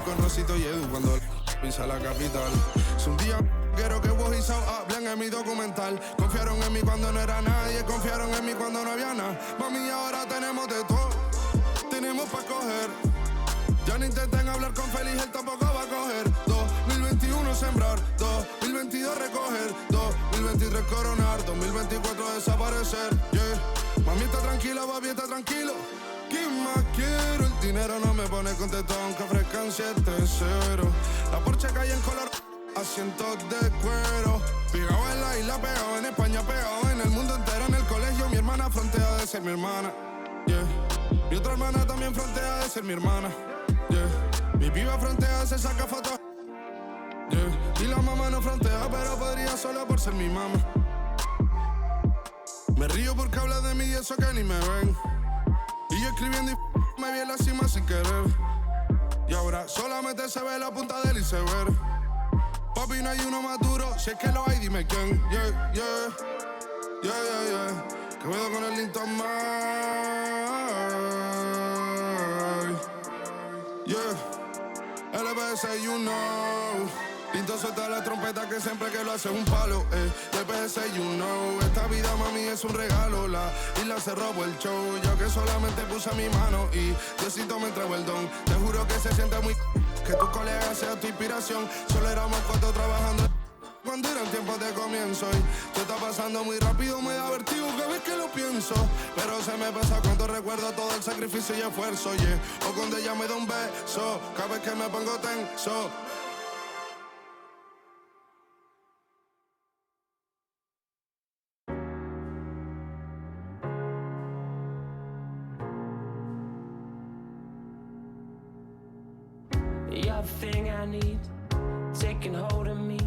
con Rosito y Edu cuando pisa la capital. Es un día quiero que vos y Sao hablen en mi documental. Confiaron en mí cuando no era nadie, confiaron en mí cuando no había nada. Mami, ahora tenemos de todo, tenemos pa' coger. Ya no intenten hablar con Feliz, él tampoco va a coger. 2021 sembrar, 2022 recoger, 2023 coronar, 2024 desaparecer, yeah. Mami está tranquila, papi está tranquilo. ¿Quién más quiero? El dinero no me pone contento aunque ofrezcan 7-0. La Porsche cae en color, asientos de cuero. Pegado en la isla, pegado en España, pegado en el mundo entero. En el colegio mi hermana frontea de ser mi hermana, yeah. Mi otra hermana también frontea de ser mi hermana, yeah. Mi piba frontea, se saca fotos, yeah. Y la mamá no frontea, pero podría solo por ser mi mamá. Me río porque habla de mí y eso que ni me ven. Y yo escribiendo y me vi en la cima sin querer. Y ahora solamente se ve la punta del iceberg. Papi, no hay uno más duro, si es que lo hay, dime quién. Yeah, yeah, yeah, yeah, yeah. Que puedo con el Linton Mike. Yeah, LPS, you know. Pinto suelta la trompeta que siempre que lo hace un palo, LPS, you know. Esta vida, mami, es un regalo. La isla se robó el show. Yo que solamente puse mi mano y Diosito me entregó el don. Te juro que se siente muy que tu colega sea tu inspiración. Solo éramos 4 trabajando cuando eran tiempos de comienzo. Y todo está pasando muy rápido, me da vertigo cada vez que lo pienso. Pero se me pasa cuando recuerdo todo el sacrificio y esfuerzo, yeah. O cuando ella me da un beso, cada vez que me pongo tenso. You're the thing I need, taking hold of me,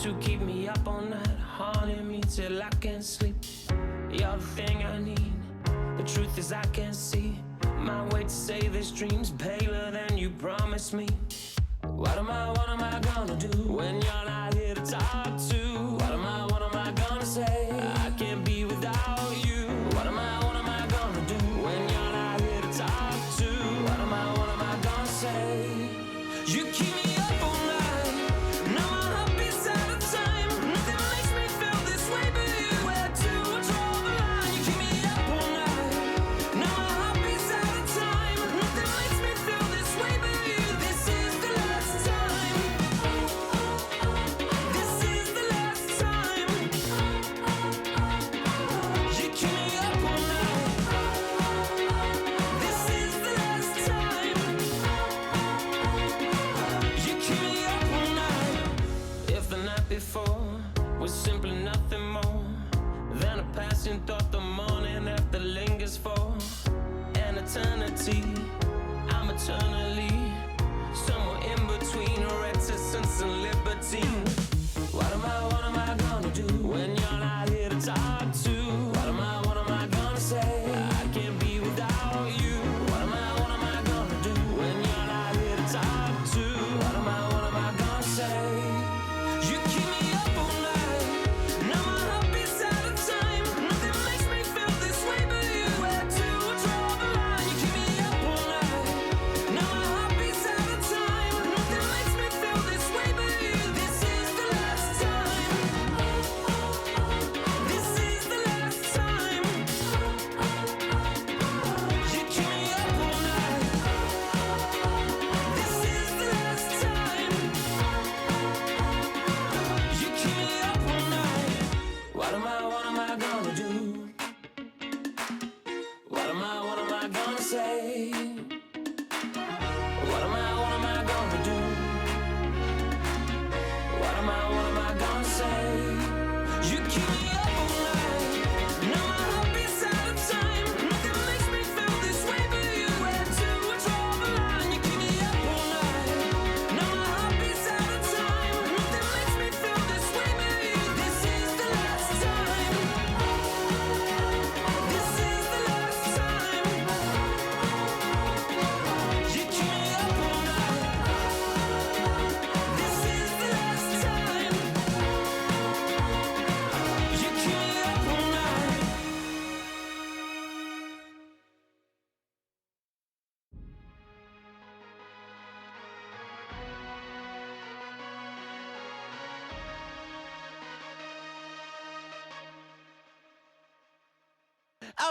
to keep me up all night, haunting me till I can't sleep. You're the thing I need, the truth is I can't see my way to save this dream's paler than you promised me. What am I gonna do when you're not here to talk to? What am I gonna say? I can't be without you. What am I gonna do when you're not here to talk to? What am I gonna say? You keep me up all night, now my heart beats out of time. Nothing makes me feel this way but you. Where to draw the line? You keep me up all night, now my heart beats out of time. Nothing makes me feel this way but you. This is the last time. This is the last time. You keep me up all night. This is the last time. You keep me up all night. If the night before was simply nothing more than a passing thought, the morning after lingers for an eternity, I'm eternally somewhere in between reticence and libertine. What am I gonna do when you're not here to talk to? What am I gonna say? I can't be without you. What am I gonna do when you're not here to talk to? What am I gonna say? You keep me up all night, now my heart beats out of time. Nothing makes me feel this way but you. Where to draw the line? You keep me up all night, now my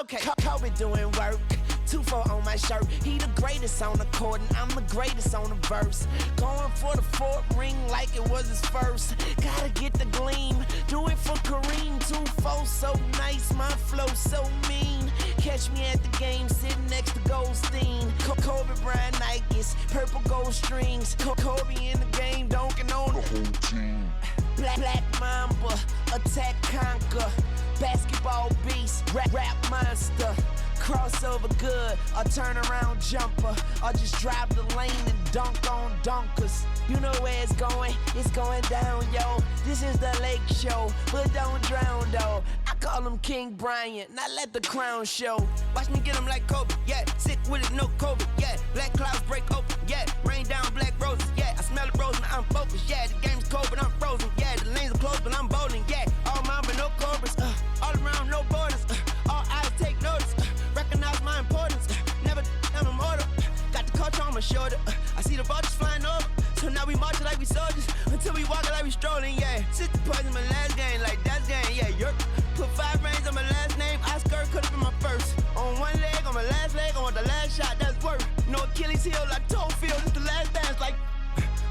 Okay, Kobe doing work. 2-4 on my shirt. He the greatest on the court, and I'm the greatest on the verse. Going for the fourth ring like it was his first. Gotta get the gleam. Do it for Kareem. 2-4 so nice, my flow so mean. Catch me at the game, sitting next to Goldstein. Kobe Bryant Nikes, purple gold strings. Kobe in the game, dunking on the whole team. Black Mamba, attack conquer. Basketball beast, rap monster. Crossover good, a turnaround jumper, or just drive the lane and dunk on dunkers. You know where it's going down, yo. This is the Lake Show, but don't drown, though. I call him King Bryant, not let the crown show. Watch me get him like Kobe, yeah. Sick with it, no COVID, yeah. Black clouds break open, yeah. Rain down black roses, yeah. I smell the rose, now I'm focused, yeah. The game's cold, but I'm frozen, yeah. The lanes are closed, but I'm bowling, yeah. All mine, but no cobras, all around, no borders, all eyes take notice. Recognize my importance, never I'm immortal. Got the culture on my shoulder, I see the vultures flying over. So now we marching like we soldiers, until we walking like we strolling, yeah. 60 points in my last game, like that's game, yeah. Yerp. Put 5 rings on my last name, Oscar could've been my first. On one leg, on my last leg, I want the last shot, that's worth. No Achilles heel like toe field, this the last dance, like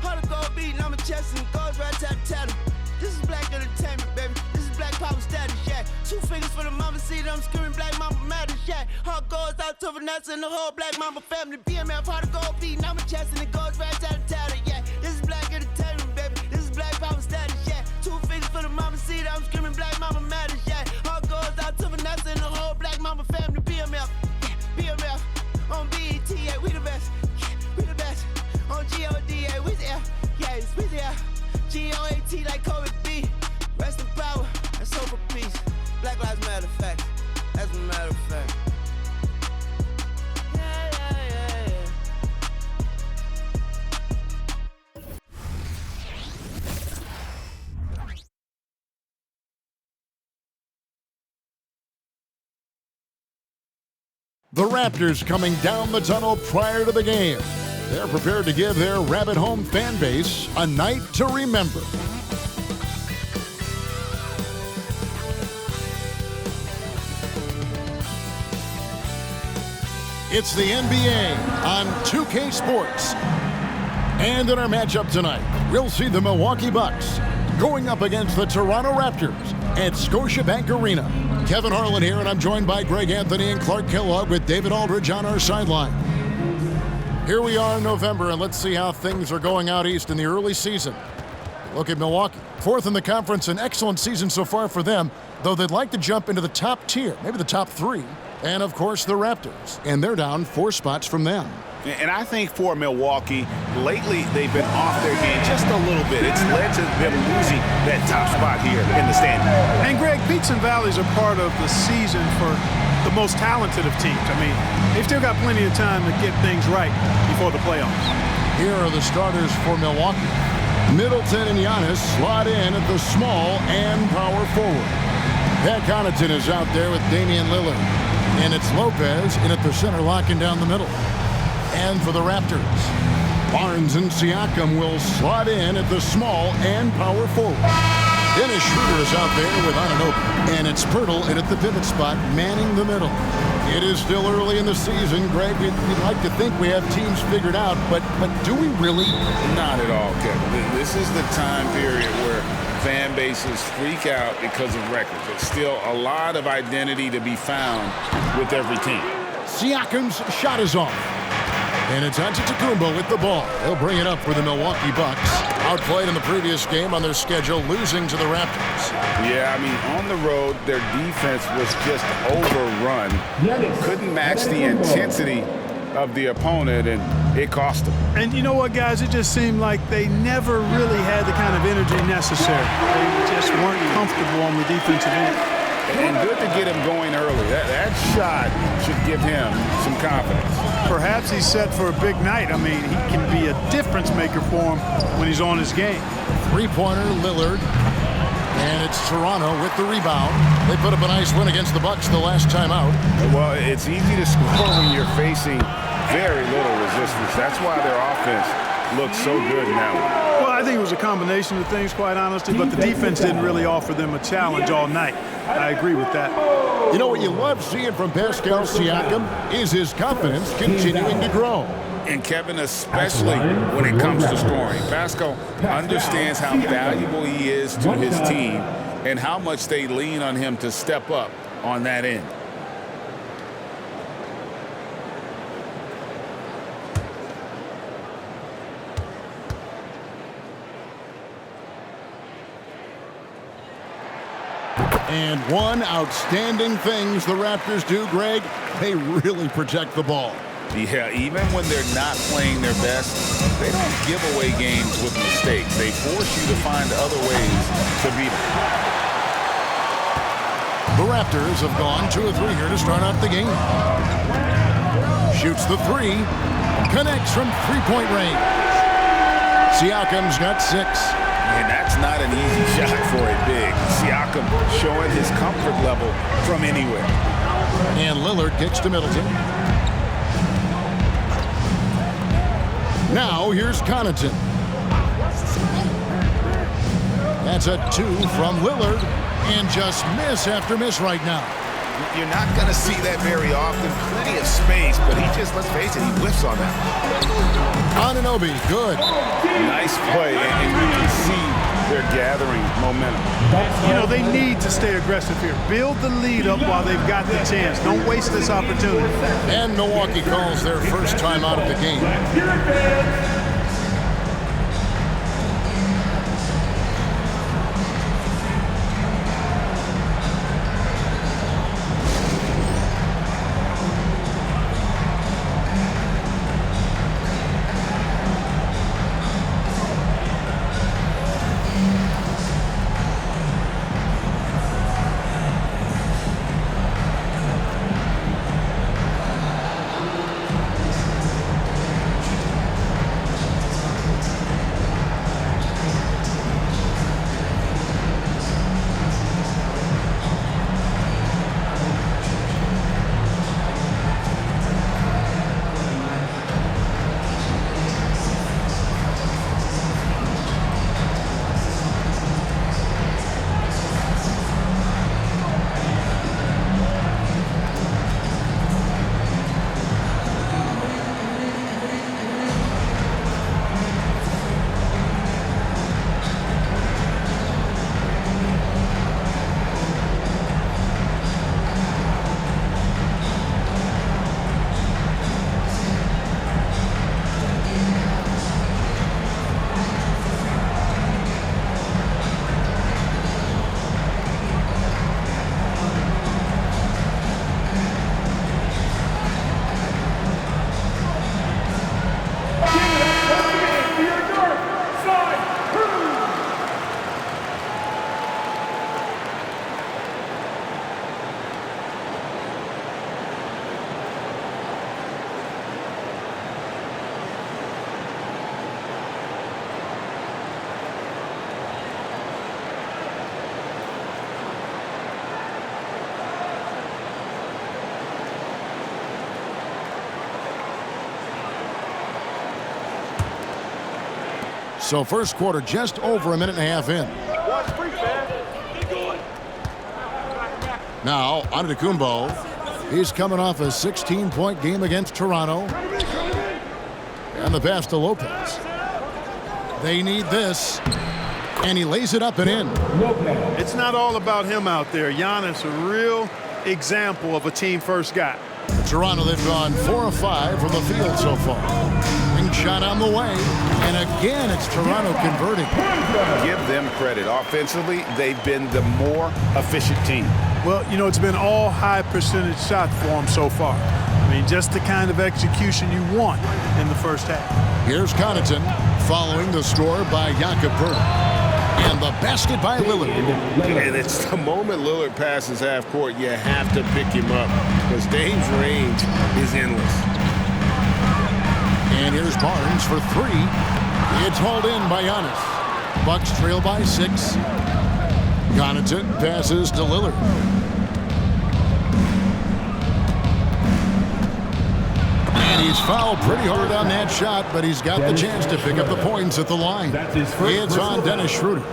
100 gold beating on my chest and goes right tat. This is black entertainment, baby. This is black power status, yeah. 2 fingers for the mama, see them screaming black mama matters, yeah. Heart goes out to Vanessa and the whole black mama family. BMF, heart of gold beating on my chest and it goes right tat, yeah. This is black entertainment, baby. This is black power status, yeah. 2 fingers for the mama, see them screaming black mama matters, yeah. Heart goes out to Vanessa and the whole black mama family. BMF, yeah. BMF, on BET, yeah. We the best, yeah. We the best. On GOD, yeah. We there, yeah. We there. GOAT like Kobe B. Rest in power and soul for peace. Black Lives Matter fact. That's a matter of fact. Yeah. The Raptors coming down the tunnel prior to the game. They're prepared to give their Rabbit Home fan base a night to remember. It's the NBA on 2K Sports. And in our matchup tonight, we'll see the Milwaukee Bucks going up against the Toronto Raptors at Scotiabank Arena. Kevin Harlan here, and I'm joined by Greg Anthony and Clark Kellogg with David Aldridge on our sideline. Here we are in November, and let's see how things are going out east in the early season. Look at Milwaukee. 4th in the conference, an excellent season so far for them, though they'd like to jump into the top tier, maybe the top 3. And, of course, the Raptors. And they're down 4 spots from them. And I think for Milwaukee, lately they've been off their game just a little bit. It's led to them losing that top spot here in the standings. And, Greg, peaks and valleys are part of the season for the most talented of teams. I mean, they've still got plenty of time to get things right before the playoffs. Here are the starters for Milwaukee. Middleton and Giannis slot in at the small and power forward. Pat Connaughton is out there with Damian Lillard. And it's Lopez in at the center, locking down the middle. And for the Raptors, Barnes and Siakam will slot in at the small and power forward. Dennis Schroeder is out there with Antetokounmpo. And it's Pirtle in at the pivot spot, manning the middle. It is still early in the season, Greg. We'd like to think we have teams figured out, but do we really? Not at all, Kevin. This is the time period where fan bases freak out because of records. There's still a lot of identity to be found with every team. Siakam's shot is off. And it's Antetokounmpo with the ball. He'll bring it up for the Milwaukee Bucks. Outplayed in the previous game on their schedule, losing to the Raptors. Yeah, I mean, on the road, their defense was just overrun. Couldn't match the intensity of the opponent, and it cost them. And you know what, guys? It just seemed like they never really had the kind of energy necessary. They just weren't comfortable on the defensive end. And good to get him going early. That shot should give him some confidence. Perhaps he's set for a big night. I mean, he can be a difference maker for him when he's on his game. Three-pointer, Lillard. And it's Toronto with the rebound. They put up a nice win against the Bucks the last time out. Well, it's easy to score when you're facing very little resistance. That's why their offense looked so good in that one. Well, I think it was a combination of things, quite honestly, but the defense didn't really offer them a challenge all night. I agree with that. You know what you love seeing from Pascal Siakam is his confidence continuing to grow. And Kevin, especially when it comes to scoring. Pascal understands how valuable he is to his team and how much they lean on him to step up on that end. And one outstanding things the Raptors do, Greg, they really protect the ball. Yeah, even when they're not playing their best, they don't give away games with mistakes. They force you to find other ways to beat them. The Raptors have gone 2 of 3 here to start out the game. Shoots the 3, connects from three-point range. Siakam's got 6. And that's not an easy shot for a big. Siakam showing his comfort level from anywhere. And Lillard kicks to Middleton. Now here's Connaughton. That's a 2 from Lillard. And just miss after miss right now. You're not going to see that very often. Plenty of space, but he just, let's face it, he whiffs on that. Anunoby, good. Nice play, and you can see they're gathering momentum. You know, they need to stay aggressive here. Build the lead up while they've got the chance. Don't waste this opportunity. And Milwaukee calls their first time out of the game. So first quarter just over a minute and a half in. Now Antetokounmpo. He's coming off a 16-point game against Toronto. And the pass to Lopez. They need this. And he lays it up and in. It's not all about him out there. Giannis, a real example of a team first guy. Toronto, they've gone 4 of 5 from the field so far. Ring shot on the way. And again, it's Toronto converting. Give them credit. Offensively, they've been the more efficient team. Well, you know, it's been all high percentage shot for them so far. I mean, just the kind of execution you want in the first half. Here's Connaughton following the score by Jakob Poeltl. And the basket by Lillard. And it's the moment Lillard passes half court, you have to pick him up because Dame's range is endless. And here's Barnes for 3. It's hauled in by Giannis. Bucks trail by 6. Connaughton passes to Lillard. And he He's fouled pretty hard on that shot, but he's got the chance to pick up the points at the line. It's on Dennis Schroeder.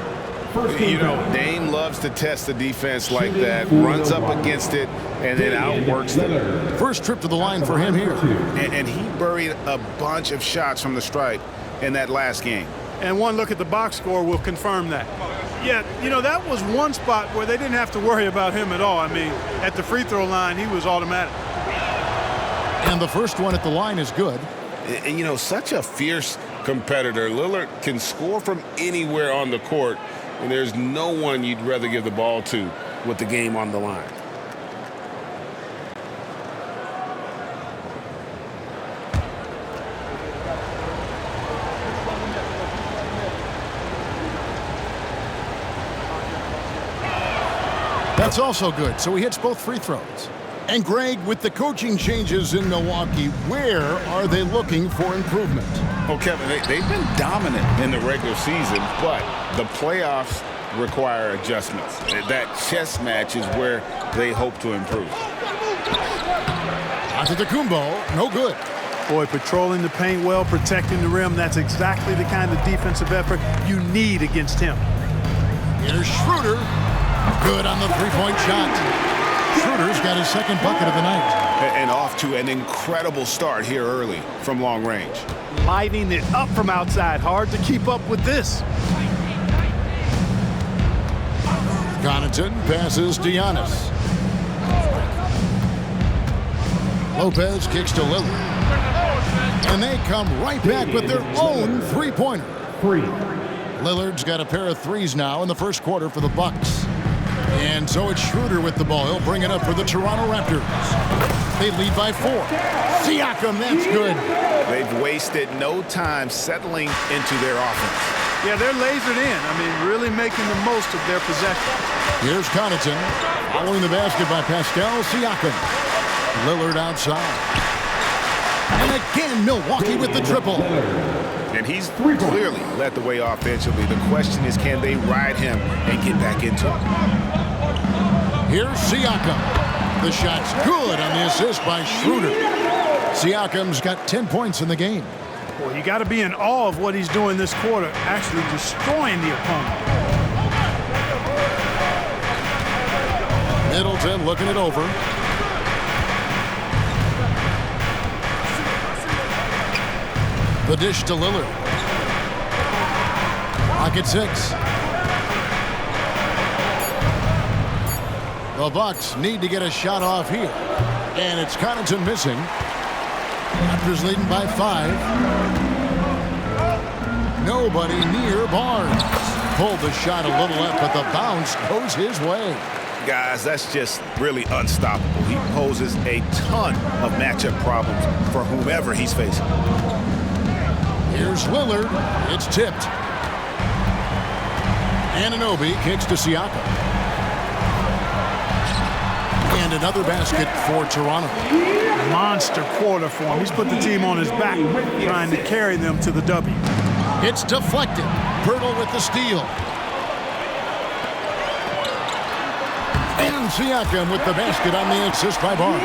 You know, Dame loves to test the defense like that, runs up against it, and then outworks them. First trip to the line for him here. And he buried a bunch of shots from the stripe in that last game. And one look at the box score will confirm that. Yeah, you know, that was one spot where they didn't have to worry about him at all. I mean, at the free throw line, he was automatic. And the first one at the line is good. And, you know, such a fierce competitor. Lillard can score from anywhere on the court, and there's no one you'd rather give the ball to with the game on the line. That's also good, so he hits both free throws. And Greg, with the coaching changes in Milwaukee, where are they looking for improvement? Well, Kevin, they've been dominant in the regular season, but the playoffs require adjustments. That chess match is where they hope to improve. Antetokounmpo, no good. Boy, patrolling the paint well, protecting the rim, that's exactly the kind of defensive effort you need against him. Here's Schroeder. Good on the three-point shot. Schroeder's got his second bucket of the night. And off to an incredible start here early from long range. Lighting it up from outside. Hard to keep up with this. Connaughton passes to Giannis. Lopez kicks to Lillard. And they come right back with their own three-pointer. Lillard's got a pair of threes now in the first quarter for the Bucks. And so it's Schroeder with the ball. He'll bring it up for the Toronto Raptors. They lead by 4. Siakam, that's good. They've wasted no time settling into their offense. Yeah, they're lasered in. I mean, really making the most of their possession. Here's Connaughton. Following the basket by Pascal. Siakam. Lillard outside. And again, Milwaukee with the triple. And he's clearly led the way offensively. The question is, can they ride him and get back into it? Here's Siakam. The shot's good on the assist by Schroeder. Siakam's got 10 points in the game. Boy, you got to be in awe of what he's doing this quarter, actually destroying the opponent. Middleton looking it over. The dish to Lillard. Pocket 6. The Bucks need to get a shot off here. And it's Connaughton missing. Raptors leading by 5. Nobody near Barnes. Pulled the shot a little up, but the bounce goes his way. Guys, that's just really unstoppable. He poses a ton of matchup problems for whomever he's facing. Here's Lillard. It's tipped. Anunoby kicks to Siakam. And another basket for Toronto. Monster quarter for him. He's put the team on his back, trying to carry them to the W. It's deflected. Pirtle with the steal. And Siakam with the basket on the assist by Barnes.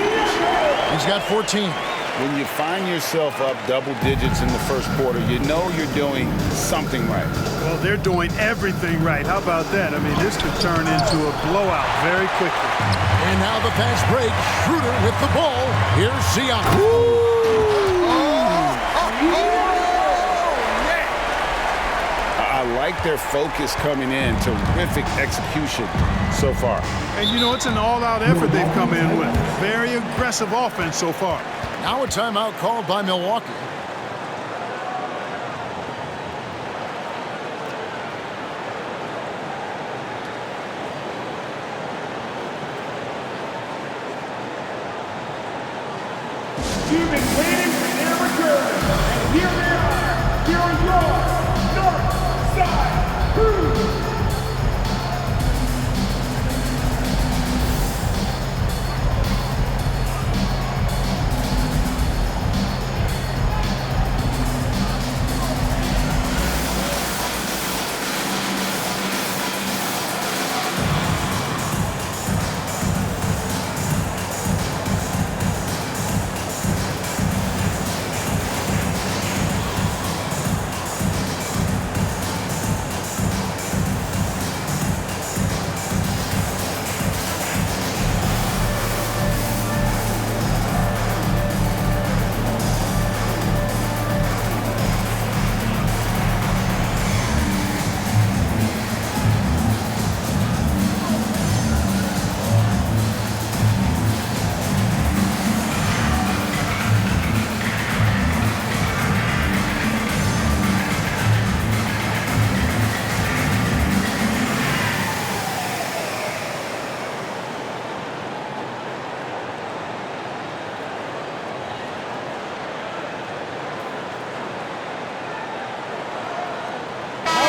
He's got 14. When you find yourself up double digits in the first quarter, you know you're doing something right. Well, they're doing everything right. How about that? I mean, this could turn into a blowout very quickly. And now the fast break. Schroeder with the ball. Here's Siakam. I like their focus coming in. Terrific execution so far. And, you know, it's an all-out effort they've come in with. Very aggressive offense so far. Now a timeout called by Milwaukee. You've been waiting for their return, and here they are. Here are your North Side Crew.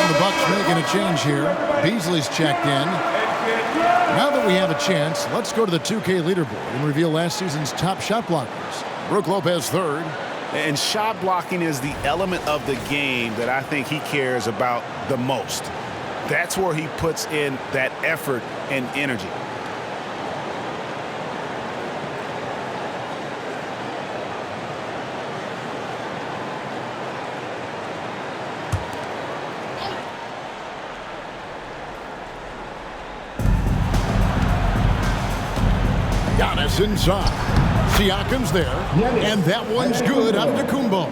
the Bucks making a change here. Beasley's checked in. Now that we have a chance, let's go to the 2K leaderboard and reveal last season's top shot blockers. Brook Lopez third. And shot blocking is the element of the game that I think he cares about the most. That's where he puts in that effort and energy. Giannis inside. Siakam's there, and that one's good. Antetokounmpo.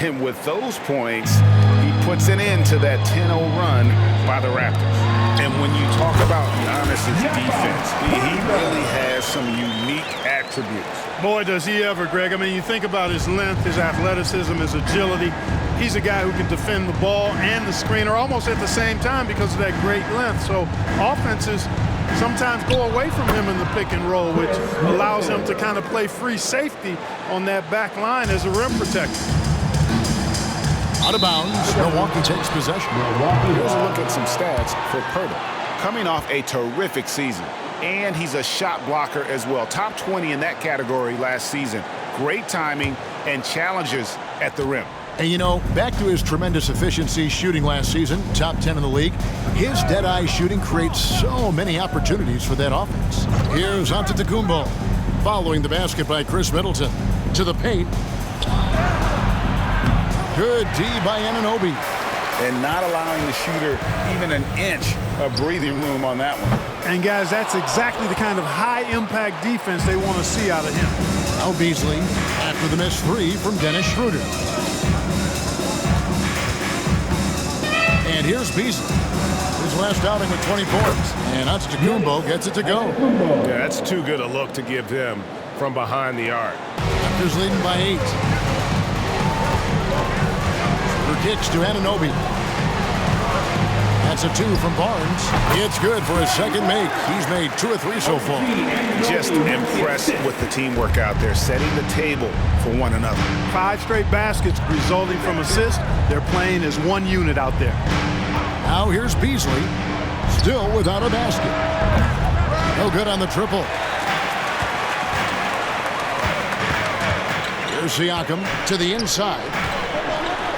And with those points, he puts an end to that 10-0 run by the Raptors. And when you talk about Giannis' defense, he really has some unique attributes. Boy, does he ever, Greg. I mean, you think about his length, his athleticism, his agility. He's a guy who can defend the ball and the screener almost at the same time because of that great length. So offenses sometimes go away from him in the pick and roll, which allows him to kind of play free safety on that back line as a rim protector. Out of bounds, Milwaukee takes possession. Here's a look at some stats for Pirtle. Coming off a terrific season, and he's a shot blocker as well. Top 20 in that category last season. Great timing and challenges at the rim. And you know, back to his tremendous efficiency shooting last season, top 10 in the league, his dead-eye shooting creates so many opportunities for that offense. Here's Antetokounmpo, following the basket by Chris Middleton. To the paint. Good D by Anunoby. And not allowing the shooter even an inch of breathing room on that one. And guys, that's exactly the kind of high-impact defense they want to see out of him. Now Beasley after the missed three from Dennis Schroeder. And here's Beasley. His last outing with 20 points. And Antetokounmpo gets it to go. Yeah, that's too good a look to give them from behind the arc. Raptors leading by 8. For kicks to Anunoby. That's a 2 from Barnes. It's good for his second make. He's made 2 or 3 so far. Just impressed with the teamwork out there, setting the table for one another. 5 straight baskets resulting from assists. They're playing as one unit out there. Now here's Beasley, still without a basket. No good on the triple. Here's Siakam to the inside.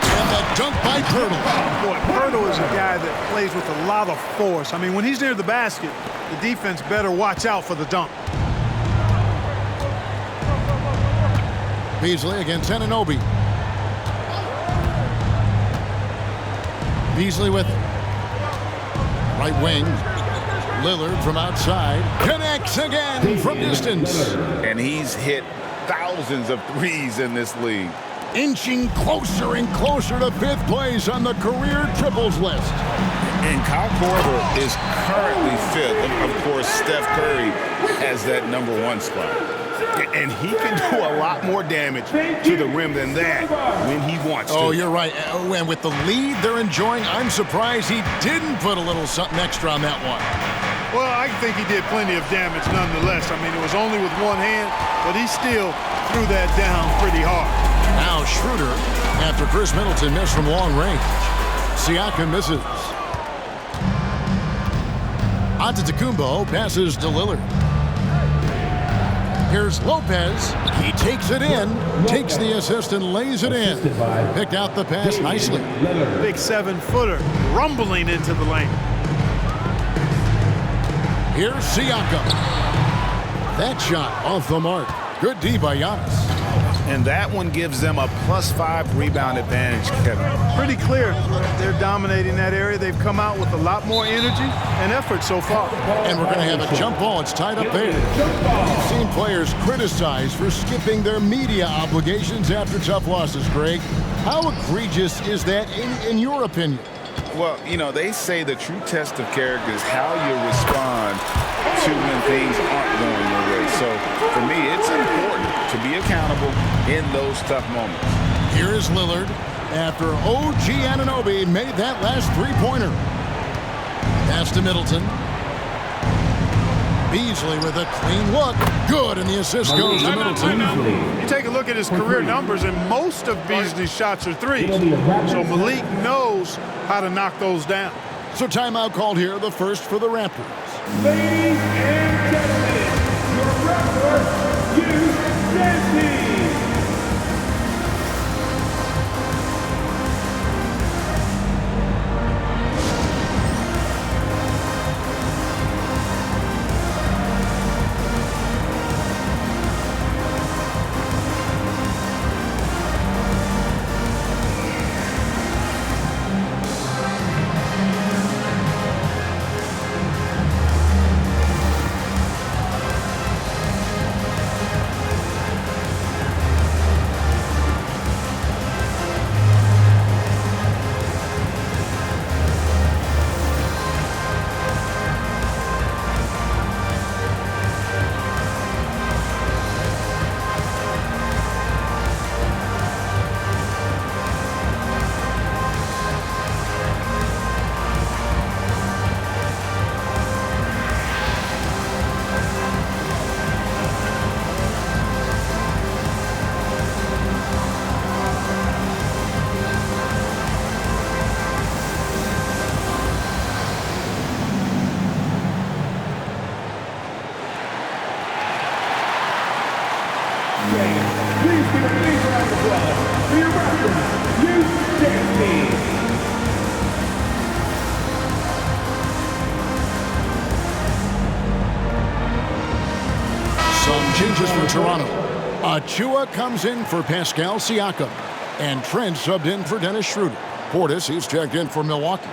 And the dunk by Pirtle. Boy, Pirtle is a guy that plays with a lot of force. I mean, when he's near the basket, the defense better watch out for the dunk. Beasley against Anunoby. Beasley with it. Right wing. Lillard from outside. Connects again from distance. And he's hit thousands of threes in this league. Inching closer and closer to 5th place on the career triples list. And Kyle Korver is currently 5th. Of course, Steph Curry has that #1 spot. And he can do a lot more damage to the rim than that when he wants to. Oh, you're right. And with the lead they're enjoying, I'm surprised he didn't put a little something extra on that one. Well, I think he did plenty of damage nonetheless. I mean, it was only with one hand, but he still threw that down pretty hard. Now Schroeder, after Chris Middleton missed from long range. Siakam misses. Antetokounmpo passes to Lillard. Here's Lopez. He takes it in, takes the assist and lays it in. Picked out the pass nicely. Big 7-footer rumbling into the lane. Here's Siakam. That shot off the mark. Good D by Giannis. And that one gives them a +5 rebound advantage, Kevin. Pretty clear they're dominating that area. They've come out with a lot more energy and effort so far. And we're going to have a jump ball. It's tied up there. We've seen players criticized for skipping their media obligations after tough losses, Greg. How egregious is that in your opinion? Well, you know, they say the true test of character is how you respond to when things aren't going your way. So, for me, it's important to be accountable in those tough moments. Here is Lillard after OG Anunoby made that last 3-pointer. Pass to Middleton. Beasley with a clean look. Good, and the assist goes to Middleton. You take a look at his career numbers, and most of Beasley's shots are threes. So Malik knows how to knock those down. So timeout called here, the first for the Raptors. Ladies and gentlemen, your Raptors, you Nancy. Please give a big round of applause for your Raptors, you Nancy. Some changes for Toronto. Achua comes in for Pascal Siakam. And Trent subbed in for Dennis Schroeder. Portis, he's checked in for Milwaukee.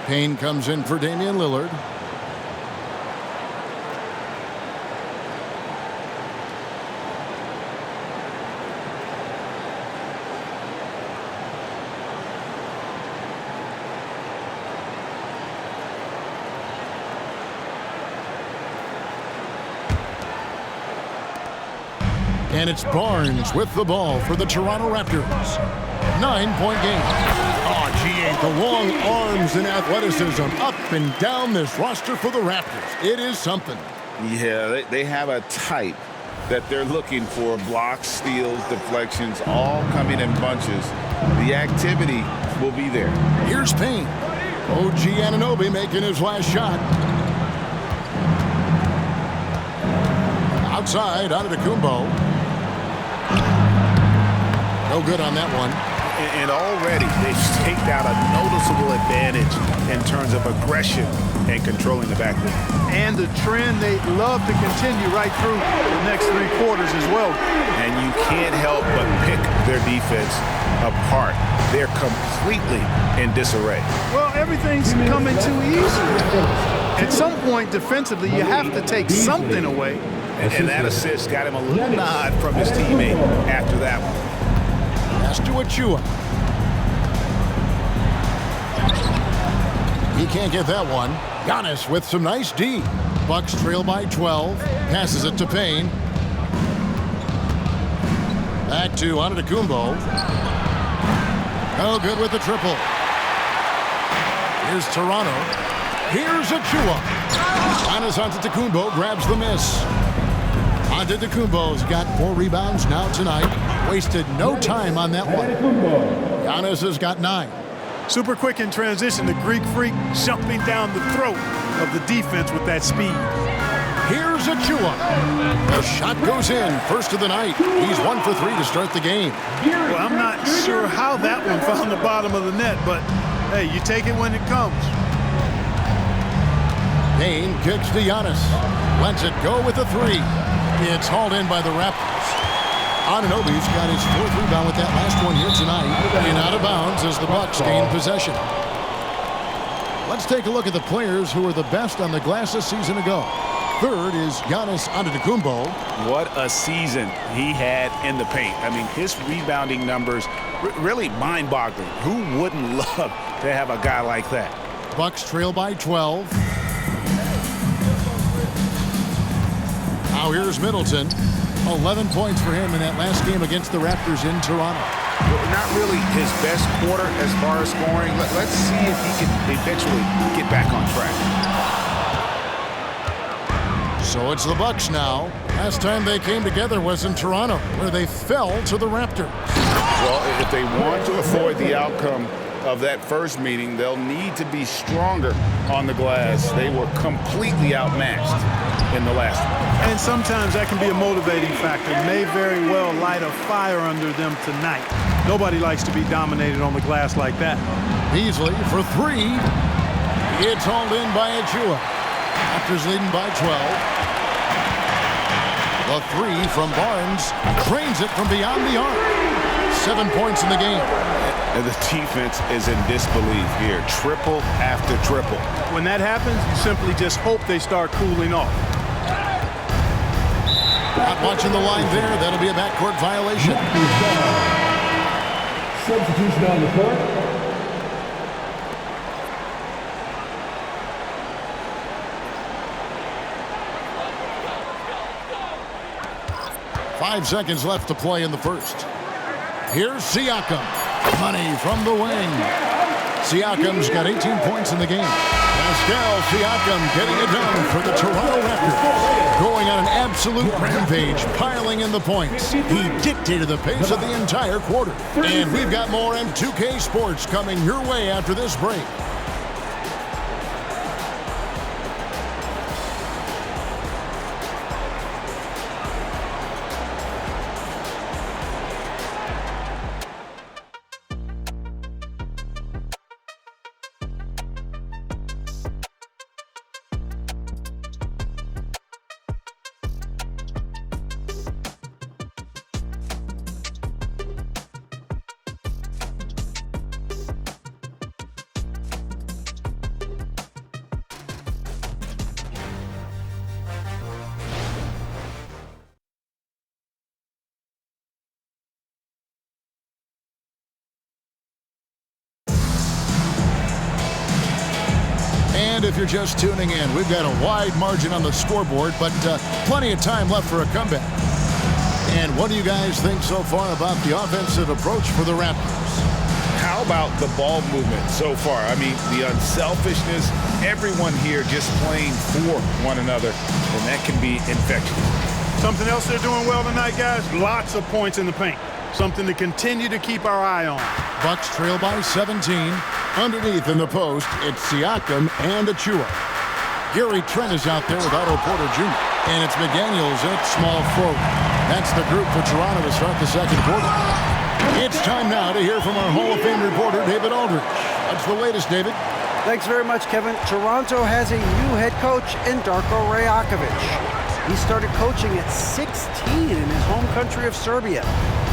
Payne comes in for Damian Lillard. And it's Barnes with the ball for the Toronto Raptors. 9-point game. Oh, G8, the long arms and athleticism up and down this roster for the Raptors. It is something. Yeah, they have a type that they're looking for. Blocks, steals, deflections, all coming in bunches. The activity will be there. Here's Payne. OG Anunoby making his last shot. Outside, Antetokounmpo. No good on that one. And already they've staked out a noticeable advantage in terms of aggression and controlling the backcourt. And the trend they love to continue right through the next 3 quarters as well. And you can't help but pick their defense apart. They're completely in disarray. Well, everything's coming too easy. At some point defensively, you have to take something away. And that assist got him a little nod from his teammate after that one. Pass to Achua. He can't get that one. Giannis with some nice D. Bucks trail by 12. Passes it to Payne. Back to Antetokounmpo. No good with the triple. Here's Toronto. Here's Achua. Giannis Antetokounmpo grabs the miss. Antetokounmpo's got 4 rebounds now tonight. Wasted no time on that one. Giannis has got 9. Super quick in transition. The Greek freak jumping down the throat of the defense with that speed. Here's Achua. The shot goes in. First of the night. He's 1 for 3 to start the game. Well, I'm not sure how that one found the bottom of the net, but hey, you take it when it comes. Payne kicks to Giannis. Lets it go with a 3. It's hauled in by the Raptors. Anunoby's got his 4th rebound with that last one here tonight. And out of bounds as the Bucks gain possession. Let's take a look at the players who were the best on the glass a season ago. Third is Giannis Antetokounmpo. What a season he had in the paint. I mean, his rebounding numbers really mind-boggling. Who wouldn't love to have a guy like that? Bucks trail by 12. Now here's Middleton. 11 points for him in that last game against the Raptors in Toronto. Well, not really his best quarter as far as scoring. Let's see if he can eventually get back on track. So it's the Bucks now. Last time they came together was in Toronto, where they fell to the Raptors. Well, if they want to avoid the outcome of that first meeting, they'll need to be stronger on the glass. They were completely outmatched in the last one. And sometimes that can be a motivating factor. May very well light a fire under them tonight. Nobody likes to be dominated on the glass like that. Beasley for three. It's hauled in by Achua. Raptors leading by 12. The three from Barnes drains it from beyond the arc. 7 points in the game. And the defense is in disbelief here. Triple after triple. When that happens, you simply just hope they start cooling off. Not watching the line there. That'll be a backcourt violation. Substitution on the court. 5 seconds left to play in the first. Here's Siakam. Money from the wing. Siakam's got 18 points in the game. Pascal Siakam getting it done for the Toronto Raptors. Going on an absolute rampage, piling in the points. He dictated the pace of the entire quarter. And we've got more M2K Sports coming your way after this break. And if you're just tuning in, we've got a wide margin on the scoreboard, but plenty of time left for a comeback. And what do you guys think so far about the offensive approach for the Raptors? How about the ball movement so far? I mean, the unselfishness, everyone here just playing for one another, and that can be infectious. Something else they're doing well tonight, guys, lots of points in the paint. Something to continue to keep our eye on. Bucks trail by 17. Underneath in the post, it's Siakam and Achua. Gary Trent is out there with Otto Porter Jr. And it's McDaniels at small forward. That's the group for Toronto to start the second quarter. It's time now to hear from our Hall of Fame reporter, David Aldridge. What's the latest, David? Thanks very much, Kevin. Toronto has a new head coach in Darko Rajakovic. He started coaching at 16 in his home country of Serbia.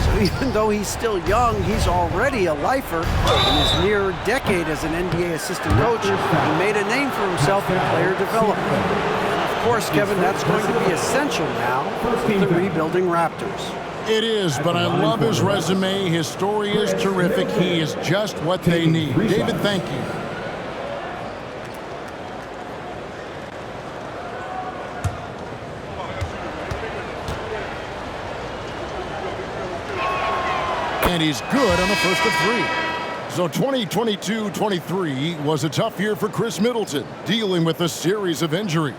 So even though he's still young, he's already a lifer. In his near decade as an NBA assistant coach, he made a name for himself in player development. And of course, Kevin, that's going to be essential now for the rebuilding Raptors. It is, but I love his resume. His story is terrific. He is just what they need. David, thank you. And he's good on the first of three. So 2022-23 was a tough year for Chris Middleton, dealing with a series of injuries.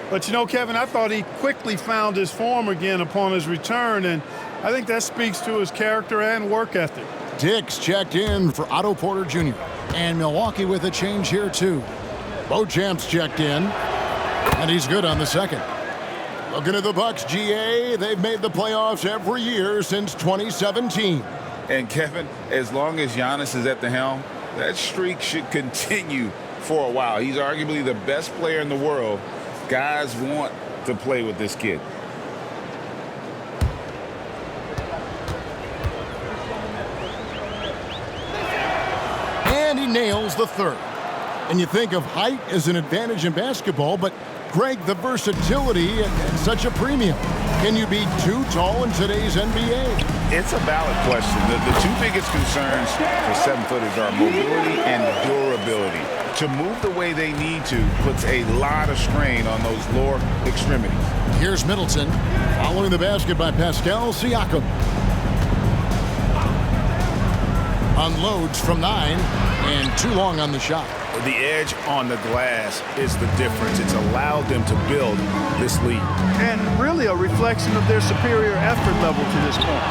But you know, Kevin, I thought he quickly found his form again upon his return, and I think that speaks to his character and work ethic. Dix checked in for Otto Porter Jr. And Milwaukee with a change here, too. Beauchamp's checked in, and he's good on the second. Looking at the Bucks, GA, they've made the playoffs every year since 2017. And Kevin, as long as Giannis is at the helm, that streak should continue for a while. He's arguably the best player in the world. Guys want to play with this kid. And he nails the third. And you think of height as an advantage in basketball, but Greg, the versatility at such a premium. Can you be too tall in today's NBA? It's a valid question. The two biggest concerns for 7-footers are mobility and durability. To move the way they need to puts a lot of strain on those lower extremities. Here's Middleton, following the basket by Pascal Siakam. Unloads from 9, and too long on the shot. The edge on the glass is the difference. It's allowed them to build this lead. And really a reflection of their superior effort level to this point.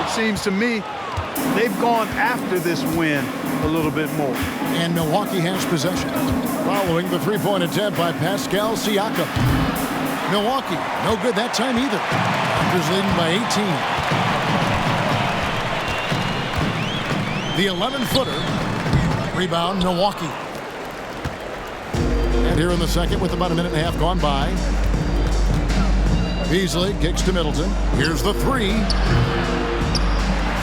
It seems to me they've gone after this win a little bit more. And Milwaukee has possession. Following the three-point attempt by Pascal Siakam. Milwaukee, no good that time either. Raptors leading by 18. The 11-footer. Rebound, Milwaukee. And here in the second with about a minute and a half gone by. Beasley kicks to Middleton. Here's the three.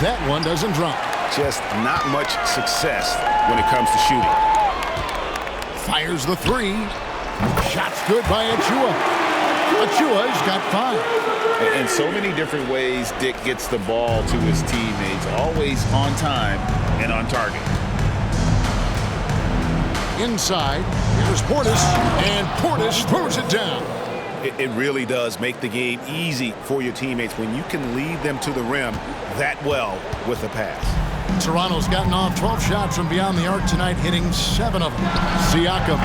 That one doesn't drop. Just not much success when it comes to shooting. Fires the three. Shot's good by Achua. Achua's got 5. In so many different ways, Dick gets the ball to his teammates, always on time and on target. Inside, here's Portis, and Portis throws it down. It really does make the game easy for your teammates when you can lead them to the rim that well with a pass. Toronto's gotten off 12 shots from beyond the arc tonight, hitting 7 of them. Siakam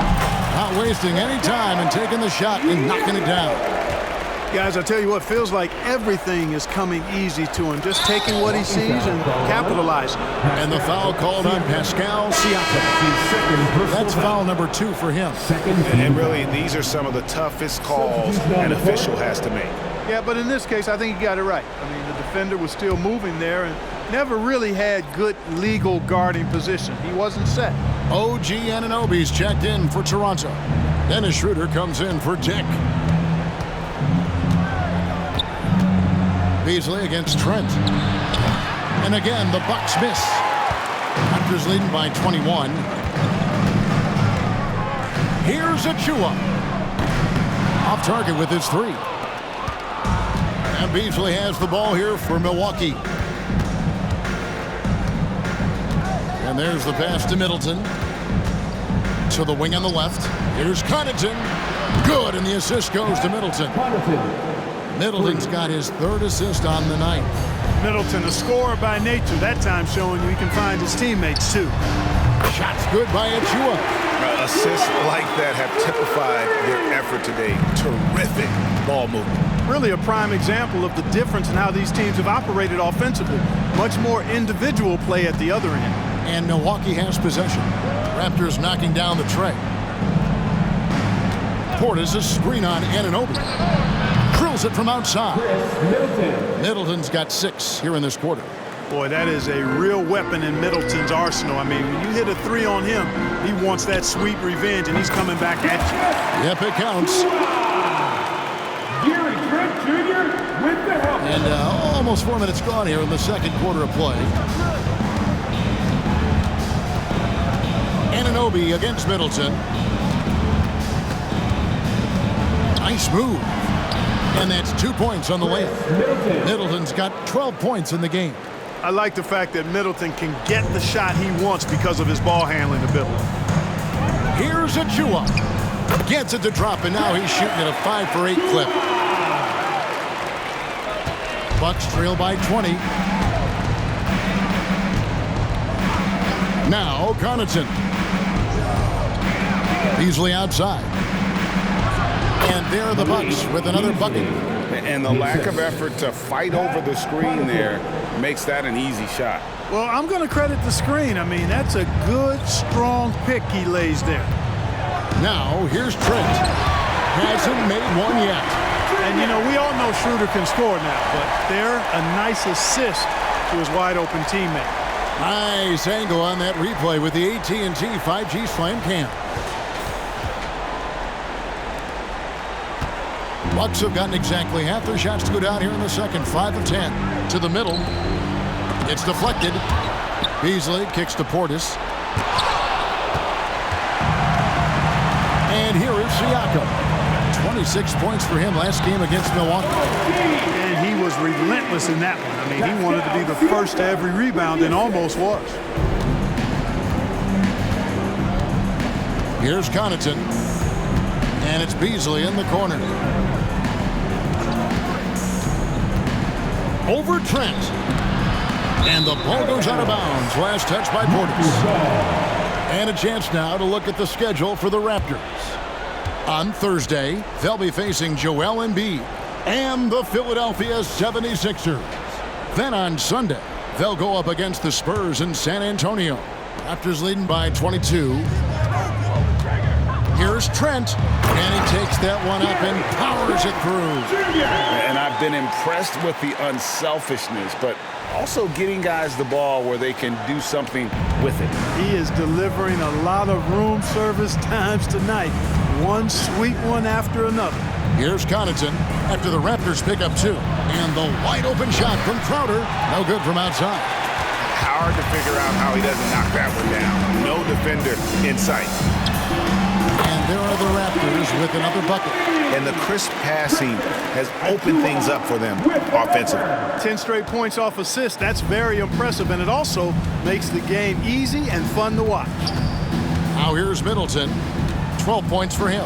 not wasting any time and taking the shot and knocking it down. Guys, I tell you what, feels like everything is coming easy to him. Just taking what he sees and capitalizing. And the foul called on Pascal Siakam. That's foul number 2 for him. And really, these are some of the toughest calls an official has to make. Yeah, but in this case, I think he got it right. I mean, the defender was still moving there and never really had good legal guarding position. He wasn't set. OG Anunoby's checked in for Toronto. Dennis Schroeder comes in for Dick. Beasley against Trent. And again, the Bucks miss. Raptors leading by 21. Here's Achua. Off target with his 3. And Beasley has the ball here for Milwaukee. And there's the pass to Middleton. To the wing on the left. Here's Connaughton. Good, and the assist goes to Middleton. Middleton's got his 3rd assist on the night. Middleton, a scorer by nature, that time showing you he can find his teammates too. Shot's good by Achua. Assists like that have typified their effort today. Terrific ball movement. Really a prime example of the difference in how these teams have operated offensively. Much more individual play at the other end. And Milwaukee has possession. Raptors knocking down the tray. Portis a screen on Anunoby. Drills it from outside. Middleton's got 6 here in this quarter. Boy, that is a real weapon in Middleton's arsenal. I mean, when you hit a 3 on him, he wants that sweet revenge, and he's coming back at you. Yep, it counts. Gary Trent Jr. with the help. And almost 4 minutes gone here in the second quarter of play. Anunoby against Middleton. Nice move. And that's 2 points on the layup. Middleton's got 12 points in the game. I like the fact that Middleton can get the shot he wants because of his ball handling ability. Here's Achua. Gets it to drop, and now he's shooting at a 5 for 8 clip. Bucks trail by 20. Now Connaughton. Beasley outside. And there are the Bucks with another bucket. And the lack of effort to fight over the screen there makes that an easy shot. Well, I'm going to credit the screen. I mean, that's a good, strong pick he lays there. Now, here's Trent. Hasn't made one yet. And, you know, we all know Schroeder can score now, but they're a nice assist to his wide-open teammate. Nice angle on that replay with the AT&T 5G Slam Cam. Bucks have gotten exactly half their shots to go down here in the second. 5 of 10 to the middle. It's deflected. Beasley kicks to Portis. And here is Siakam. 26 points for him last game against Milwaukee. And he was relentless in that one. I mean, he wanted to be the first to every rebound and almost was. Here's Connaughton. And it's Beasley in the corner. Over Trent. And the ball goes out of bounds. Last touch by Portis. And a chance now to look at the schedule for the Raptors. On Thursday, they'll be facing Joel Embiid and the Philadelphia 76ers. Then on Sunday, they'll go up against the Spurs in San Antonio. Raptors leading by 22. Here's Trent, and he takes that one up and powers it through. And I've been impressed with the unselfishness, but also getting guys the ball where they can do something with it. He is delivering a lot of room service times tonight. One sweet one after another. Here's Connaughton after the Raptors pick up 2. And the wide open shot from Crowder. No good from outside. Hard to figure out how he doesn't knock that one down. No defender in sight. And there are the Raptors with another bucket. And the crisp passing has opened things up for them offensively. 10 straight points off assists. That's very impressive, and it also makes the game easy and fun to watch. Now here's Middleton. 12 points for him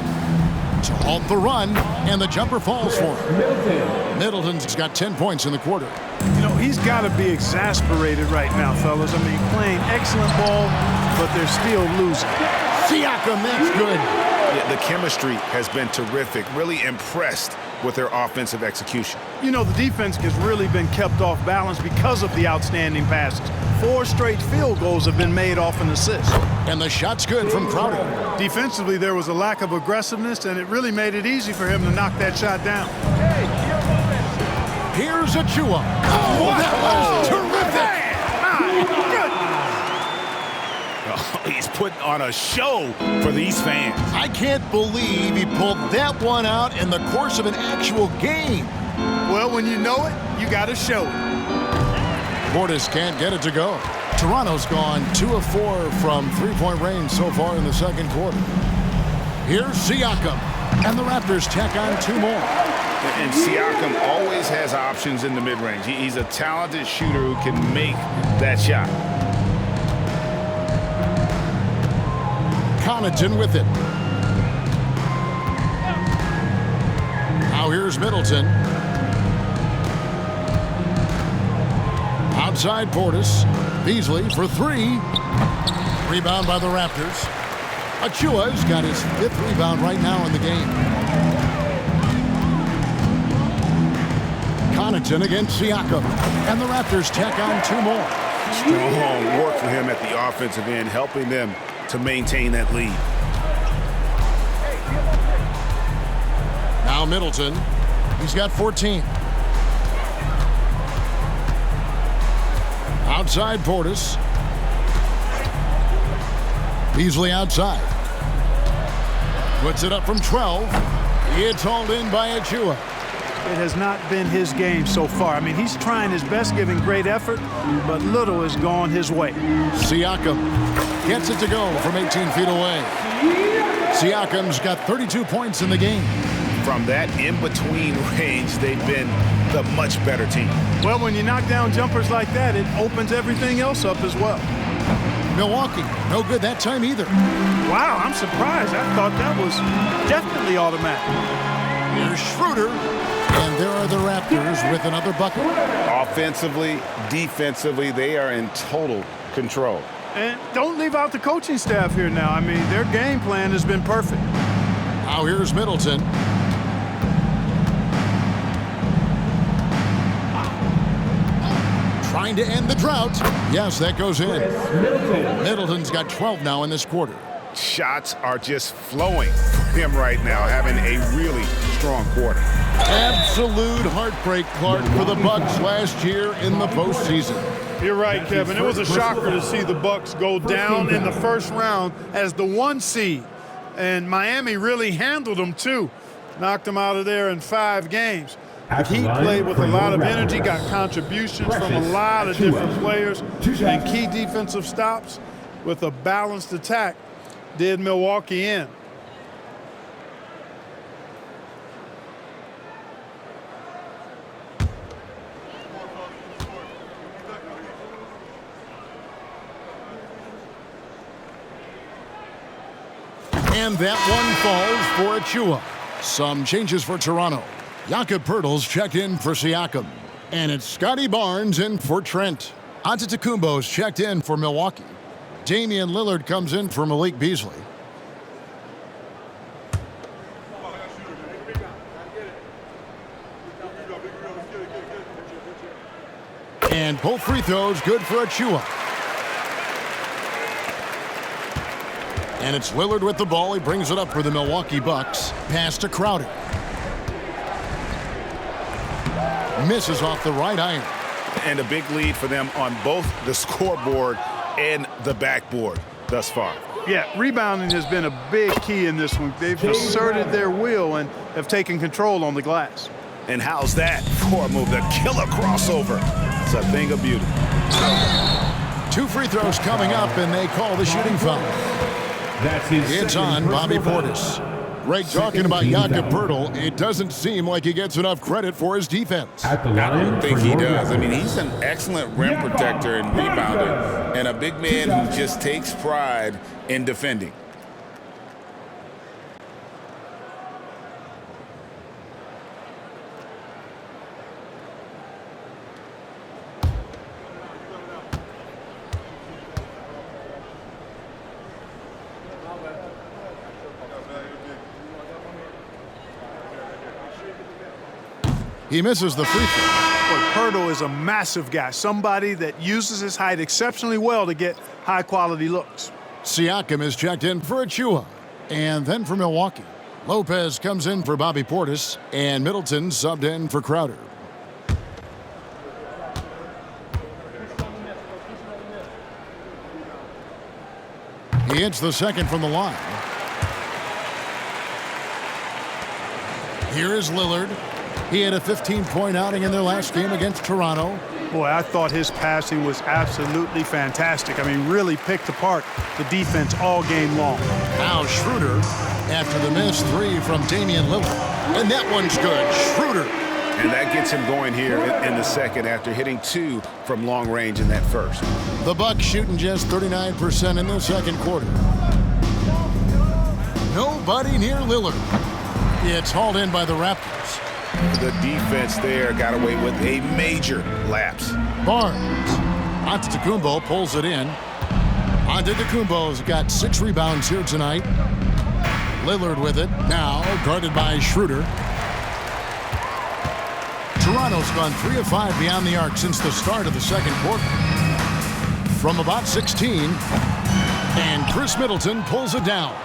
to halt the run, and the jumper falls for him. Middleton's got 10 points in the quarter. You know, he's got to be exasperated right now, fellas. I mean, playing excellent ball, but they're still losing. Siakam, that's good. Yeah, the chemistry has been terrific. Really impressed with their offensive execution. You know, the defense has really been kept off balance because of the outstanding passes. 4 straight field goals have been made off an assist. And the shot's good from Crowder. Defensively, there was a lack of aggressiveness, and it really made it easy for him to knock that shot down. Here's Achua. Oh, that was terrific. Oh, he's putting on a show for these fans. I can't believe he pulled that one out in the course of an actual game. Well, when you know it, you got to show it. Portis can't get it to go. Toronto's gone 2 of 4 from three-point range so far in the second quarter. Here's Siakam, and the Raptors tack on 2 more. And Siakam always has options in the mid-range. He's a talented shooter who can make that shot. Connaughton with it. Now here's Middleton. Outside Portis. Beasley for 3. Rebound by the Raptors. Achua's got his 5th rebound right now in the game. Connaughton against Siakam. And the Raptors tack on 2 more. Strong work for him at the offensive end, helping them to maintain that lead. Now Middleton. He's got 14. Outside Portis. Beasley outside. Puts it up from 12. It's hauled in by Achua. It has not been his game so far. I mean, he's trying his best, giving great effort, but little has gone his way. Siakam gets it to go from 18 feet away. Siakam's got 32 points in the game. From that in-between range, they've been the much better team. Well, when you knock down jumpers like that, it opens everything else up as well. Milwaukee, no good that time either. Wow, I'm surprised. I thought that was definitely automatic. Here's Schroeder, and there are the Raptors with another bucket. Offensively, defensively, they are in total control. And don't leave out the coaching staff here now. I mean, their game plan has been perfect. Now here's Middleton. Trying to end the drought. Yes, that goes in. Middleton's got 12 now in this quarter. Shots are just flowing for him right now, having a really strong quarter. Absolute heartbreak, Clark, for the Bucks last year in the postseason. You're right, Kevin. It was a shocker to see the Bucks go down in the first round as the 1 seed. And Miami really handled them, too. Knocked them out of there in 5 games. He played with a lot of energy, got contributions from a lot of different players, and key defensive stops with a balanced attack did Milwaukee in. And that one falls for Achua. Some changes for Toronto. Jakob Poeltl's checked in for Siakam. And it's Scotty Barnes in for Trent. Antetokounmpo's checked in for Milwaukee. Damian Lillard comes in for Malik Beasley. And both free throws good for Achua. And it's Lillard with the ball. He brings it up for the Milwaukee Bucks. Pass to Crowder. Misses off the right iron. And a big lead for them on both the scoreboard and the backboard thus far. Yeah, rebounding has been a big key in this one. They've asserted their will and have taken control on the glass. And how's that for a move? The killer crossover. It's a thing of beauty. 2 free throws coming up, and they call the shooting foul. It's on Bobby Portis. Greg talking about Jakob Poeltl. It doesn't seem like he gets enough credit for his defense. I don't think he does. I mean, he's an excellent rim protector and rebounder, and a big man who just takes pride in defending. He misses the free throw. Poeltl is a massive guy, somebody that uses his height exceptionally well to get high-quality looks. Siakam is checked in for Achua. And then for Milwaukee, Lopez comes in for Bobby Portis, and Middleton subbed in for Crowder. He hits the second from the line. Here is Lillard. He had a 15-point outing in their last game against Toronto. Boy, I thought his passing was absolutely fantastic. I mean, really picked apart the defense all game long. Now Schroeder after the missed 3 from Damian Lillard. And that one's good. Schroeder. And that gets him going here in the second after hitting 2 from long range in that first. The Bucks shooting just 39% in the second quarter. Nobody near Lillard. It's hauled in by the Raptors. The defense there got away with a major lapse. Barnes. Antetokounmpo pulls it in. Antetokounmpo's got 6 rebounds here tonight. Lillard with it. Now guarded by Schroeder. Toronto's gone 3 of 5 beyond the arc since the start of the second quarter. From about 16. And Chris Middleton pulls it down.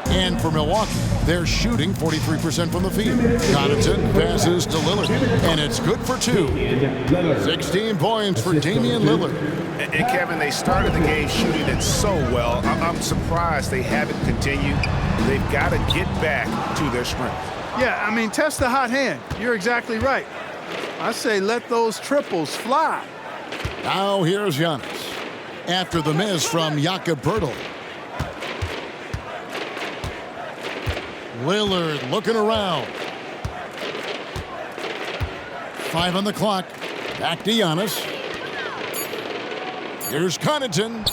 And for Milwaukee, they're shooting 43% from the field. Connaughton passes to Lillard, and it's good for 2. 16 points for Damian Lillard. And Kevin, they started the game shooting it so well. I'm surprised they haven't continued. They've got to get back to their strength. Yeah, I mean, test the hot hand. You're exactly right. I say let those triples fly. Now here's Giannis. After the miss from Jakob Poeltl. Lillard looking around. 5 on the clock. Back to Giannis. Here's Connaughton.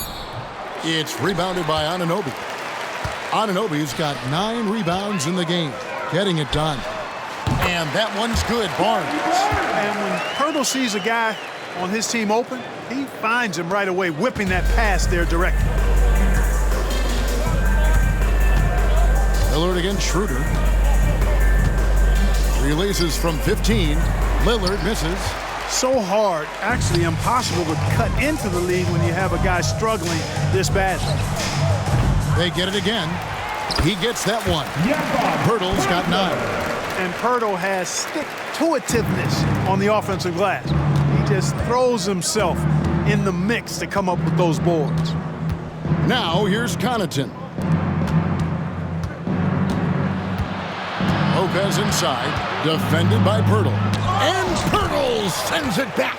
It's rebounded by Anunoby. Anunoby's got 9 rebounds in the game. Getting it done. And that one's good, Barnes. And when Poeltl sees a guy on his team open, he finds him right away, whipping that pass there directly. Lillard against Schroeder. Releases from 15. Lillard misses. So hard, actually impossible to cut into the lead when you have a guy struggling this badly. They get it again. He gets that one. Poeltl's got 9. And Poeltl has stick-to-itiveness on the offensive glass. He just throws himself in the mix to come up with those boards. Now here's Connaughton. Lopez inside, defended by Poeltl. And Poeltl sends it back.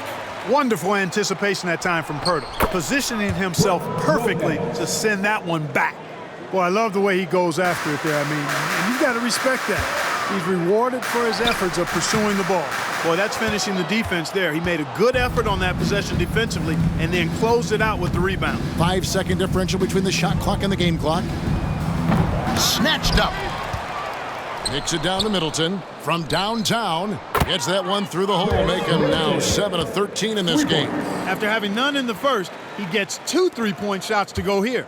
Wonderful anticipation that time from Poeltl, positioning himself perfectly to send that one back. Boy, I love the way he goes after it there. I mean, you've got to respect that. He's rewarded for his efforts of pursuing the ball. Boy, that's finishing the defense there. He made a good effort on that possession defensively and then closed it out with the rebound. 5-second differential between the shot clock and the game clock. Snatched up. Kicks it down to Middleton. From downtown, Gets that one through the hole, make him now 7 of 13 in this game. After having none in the first, he gets 2 3-point shots to go here.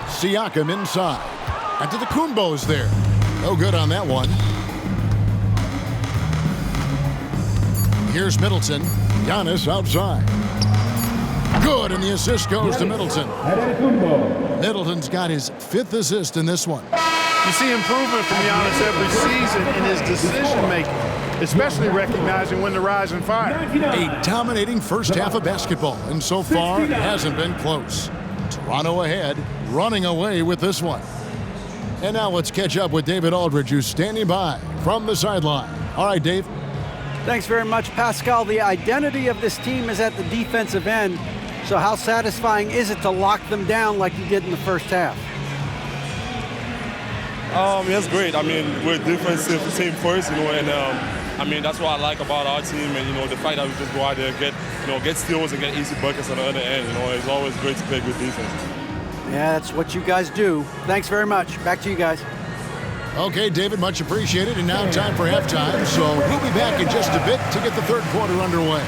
Siakam inside. Antetokounmpo's there. No good on that one. Here's Middleton. Giannis outside. Good, and the assist goes to Middleton. Middleton's got his 5th assist in this one. You see improvement from Giannis every season in his decision-making, especially recognizing when to rise and fire. A dominating first half of basketball, and so far it hasn't been close. Toronto ahead, running away with this one. And now let's catch up with David Aldridge, who's standing by from the sideline. All right, Dave. Thanks very much, Pascal. The identity of this team is at the defensive end. So how satisfying is it to lock them down like you did in the first half? It's great. I mean, we're a defensive team first, and I mean, that's what I like about our team, and the fact that we just go out there and get steals and get easy buckets on the other end. It's always great to play good defense. Yeah, that's what you guys do. Thanks very much. Back to you guys. Okay, David, much appreciated. And now time for halftime. So we'll be back in just a bit to get the third quarter underway.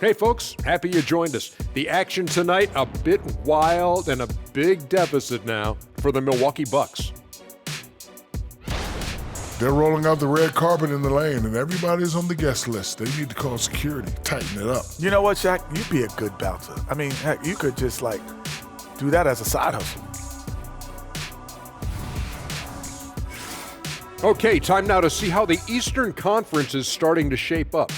Hey folks, happy you joined us. The action tonight, a bit wild and a big deficit now for the Milwaukee Bucks. They're rolling out the red carpet in the lane, and everybody's on the guest list. They need to call security, tighten it up. You know what, Shaq? You'd be a good bouncer. I mean, heck, you could just, do that as a side hustle. Okay, time now to see how the Eastern Conference is starting to shape up.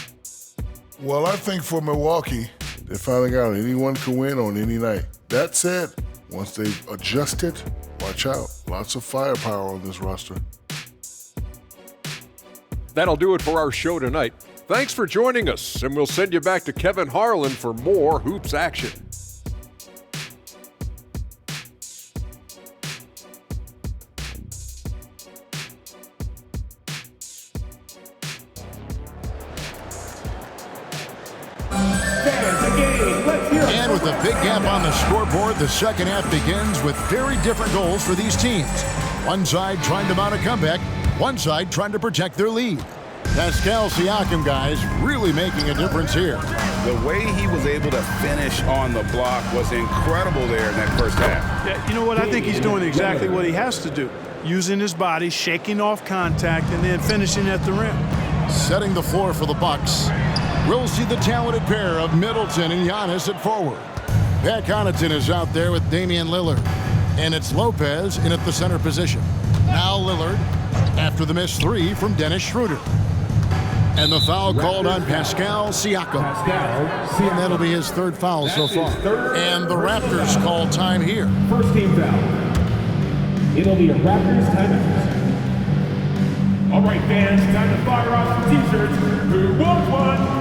Well, I think for Milwaukee, they're finding out anyone can win on any night. That said, once they've adjusted, watch out. Lots of firepower on this roster. That'll do it for our show tonight. Thanks for joining us, and we'll send you back to Kevin Harlan for more hoops action. And with a big gap on the scoreboard, the second half begins with very different goals for these teams. One side trying to mount a comeback, one side trying to protect their lead. Pascal Siakam, guys, really making a difference here. The way he was able to finish on the block was incredible there in that first half. Yeah, you know what? I think he's doing exactly what he has to do. Using his body, shaking off contact, and then finishing at the rim. Setting the floor for the Bucks. We'll see the talented pair of Middleton and Giannis at forward. Pat Connaughton is out there with Damian Lillard. And it's Lopez in at the center position. Now Lillard after the missed three from Dennis Schroeder. And the foul called on Pascal Siakam. And that'll be his third foul so far. And the Raptors call time here. First team foul. It'll be a Raptors timeout. All right, fans, time to fire off some t-shirts. Who wants one?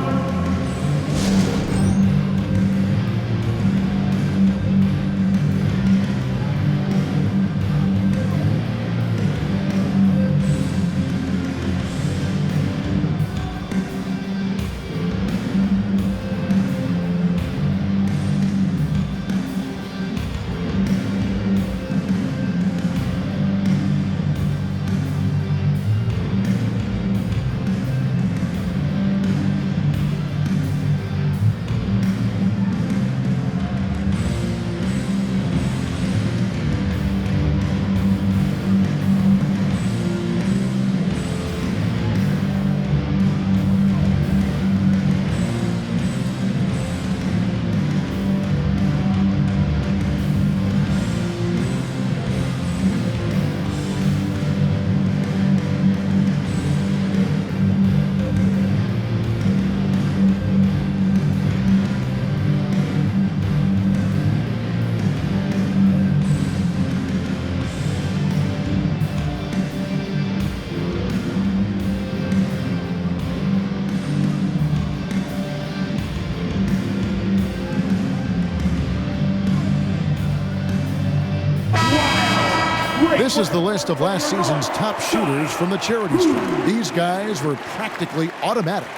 is the list of last season's top shooters from the charity stripe. These guys were practically automatic.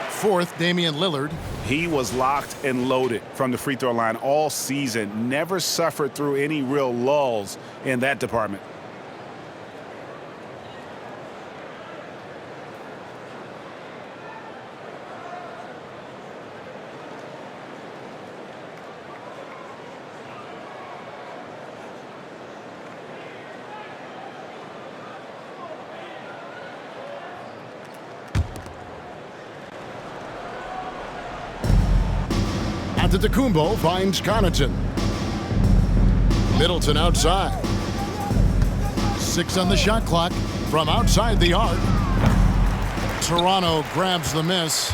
Fourth, Damian Lillard. He was locked and loaded from the free throw line all season. Never suffered through any real lulls in that department. Antetokounmpo finds Connaughton. Middleton outside. 6 on the shot clock from outside the arc. Toronto grabs the miss.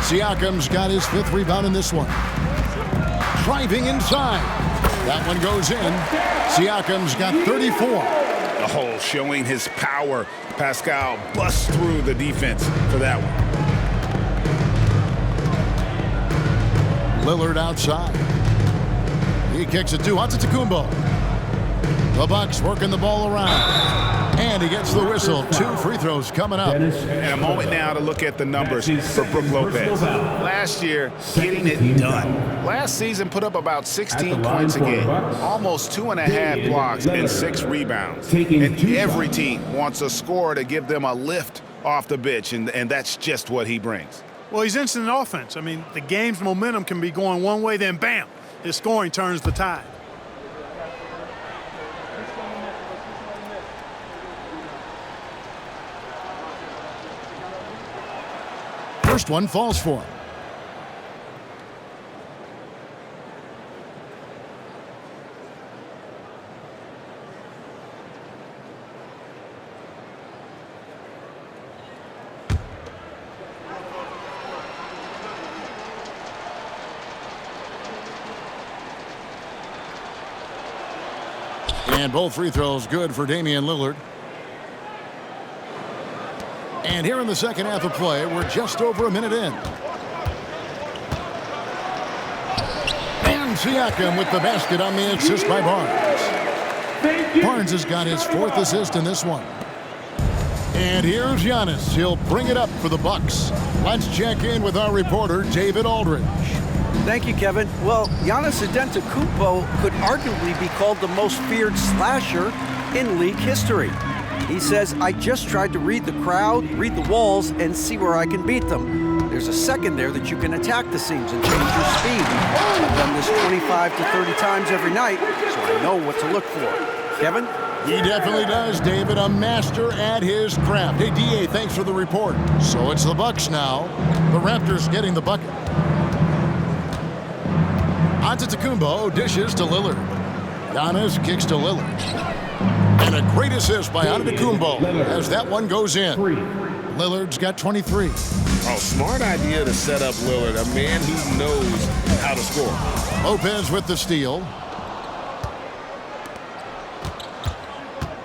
Siakam's got his 5th rebound in this one. Driving inside. That one goes in. Siakam's got 34. Oh, showing his power. Pascal busts through the defense for that one. Lillard outside. He kicks it to Antetokounmpo. The Bucks working the ball around. And he gets the whistle. 2 free throws coming up. And a moment now to look at the numbers for Brook Lopez. Last year, getting it done. Last season, put up about 16 points a game. Almost 2.5 blocks and 6 rebounds. And every team wants a scorer to give them a lift off the bench, and that's just what he brings. Well, he's instant offense. I mean, the game's momentum can be going one way, then bam, his scoring turns the tide. First one falls for him. And both free throws good for Damian Lillard. And here in the second half of play, we're just over a minute in. And Siakam with the basket on the assist by Barnes. Barnes has got his 4th assist in this one. And here's Giannis. He'll bring it up for the Bucks. Let's check in with our reporter, David Aldridge. Thank you, Kevin. Well, Giannis Antetokounmpo could arguably be called the most feared slasher in league history. He says, I just tried to read the crowd, read the walls, and see where I can beat them. There's a second there that you can attack the seams and change your speed. I've done this 25 to 30 times every night, so I know what to look for. Kevin? He definitely does, David. A master at his craft. Hey, D.A., thanks for the report. So it's the Bucks now. The Raptors getting the bucket. Antetokounmpo dishes to Lillard. Giannis kicks to Lillard. And a great assist by Antetokounmpo as that one goes in. Lillard's got 23. Oh, smart idea to set up Lillard, a man who knows how to score. Lopez with the steal.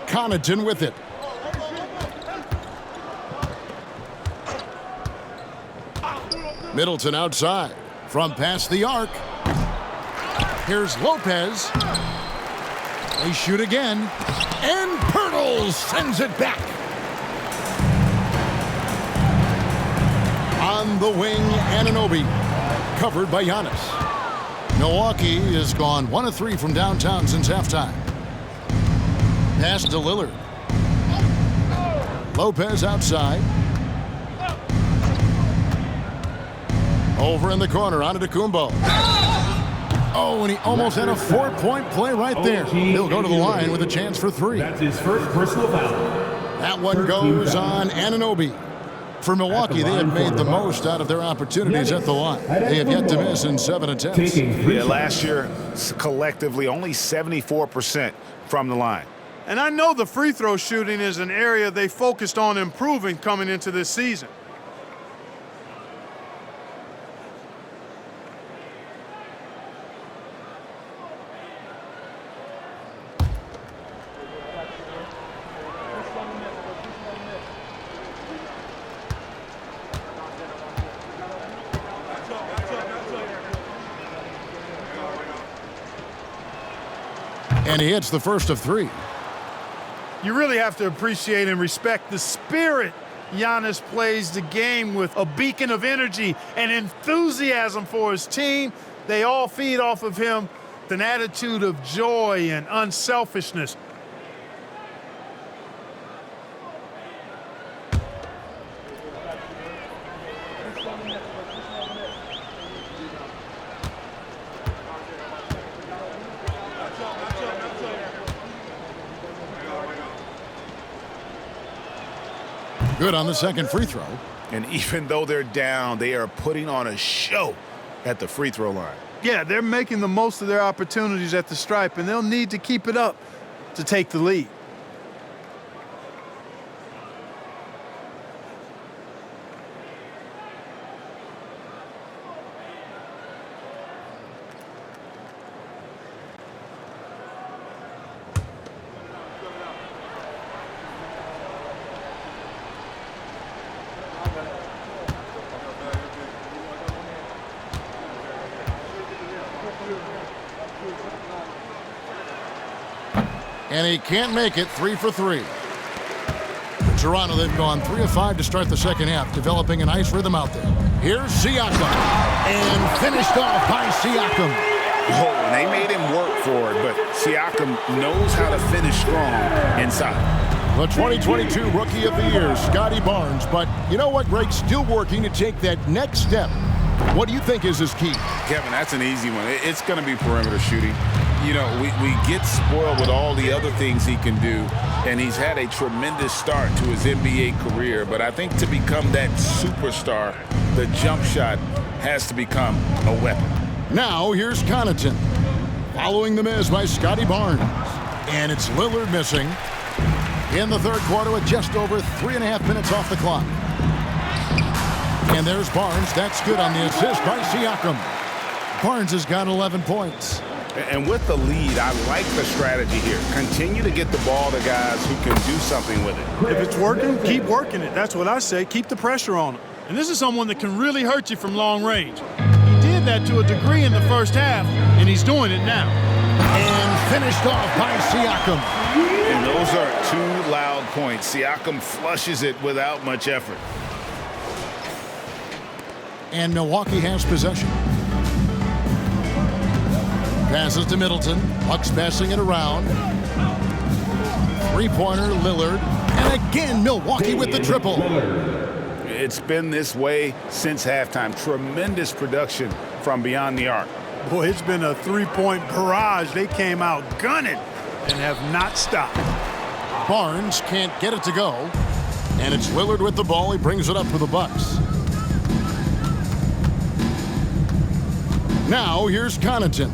Connaughton with it. Middleton outside from past the arc. Here's Lopez. They shoot again. And Pirtle sends it back. On the wing, Anunoby. Covered by Giannis. Milwaukee has gone 1 of 3 from downtown since halftime. Pass to Lillard. Lopez outside. Over in the corner, Antetokounmpo. Oh, and he almost had a 4-point play right there. He'll go to the line with a chance for 3. That's his first personal foul. That one goes on Anunoby. For Milwaukee, they have made the most out of their opportunities at the line. They have yet to miss in 7 attempts. Yeah, last year, collectively, only 74% from the line. And I know the free throw shooting is an area they focused on improving coming into this season. And he hits the first of 3. You really have to appreciate and respect the spirit Giannis plays the game with, a beacon of energy and enthusiasm for his team. They all feed off of him with an attitude of joy and unselfishness. Good on the second free throw. And even though they're down, they are putting on a show at the free throw line. Yeah, they're making the most of their opportunities at the stripe, and they'll need to keep it up to take the lead. And he can't make it. 3 for 3. Toronto, they've gone 3 of 5 to start the second half, developing a nice rhythm out there. Here's Siakam. And finished off by Siakam. Oh, and they made him work for it, but Siakam knows how to finish strong inside. The 2022 Rookie of the Year, Scotty Barnes. But you know what, Greg? Still working to take that next step. What do you think is his key? Kevin, that's an easy one. It's going to be perimeter shooting. You know, we get spoiled with all the other things he can do, and he's had a tremendous start to his NBA career. But I think to become that superstar, the jump shot has to become a weapon. Now here's Connaughton. Following the miss by Scotty Barnes. And it's Lillard missing in the third quarter with just over 3.5 minutes off the clock. And there's Barnes. That's good on the assist by Siakam. Barnes has got 11 points. And with the lead, I like the strategy here. Continue to get the ball to guys who can do something with it. If it's working, keep working it. That's what I say. Keep the pressure on him. And this is someone that can really hurt you from long range. He did that to a degree in the first half, and he's doing it now. And finished off by Siakam. And those are 2 loud points. Siakam flushes it without much effort. And Milwaukee has possession. Passes to Middleton. Bucks passing it around. Three-pointer, Lillard. And again, Milwaukee with the triple. It's been this way since halftime. Tremendous production from beyond the arc. Boy, it's been a three-point barrage. They came out gunning and have not stopped. Barnes can't get it to go. And it's Lillard with the ball. He brings it up for the Bucks. Now here's Connaughton.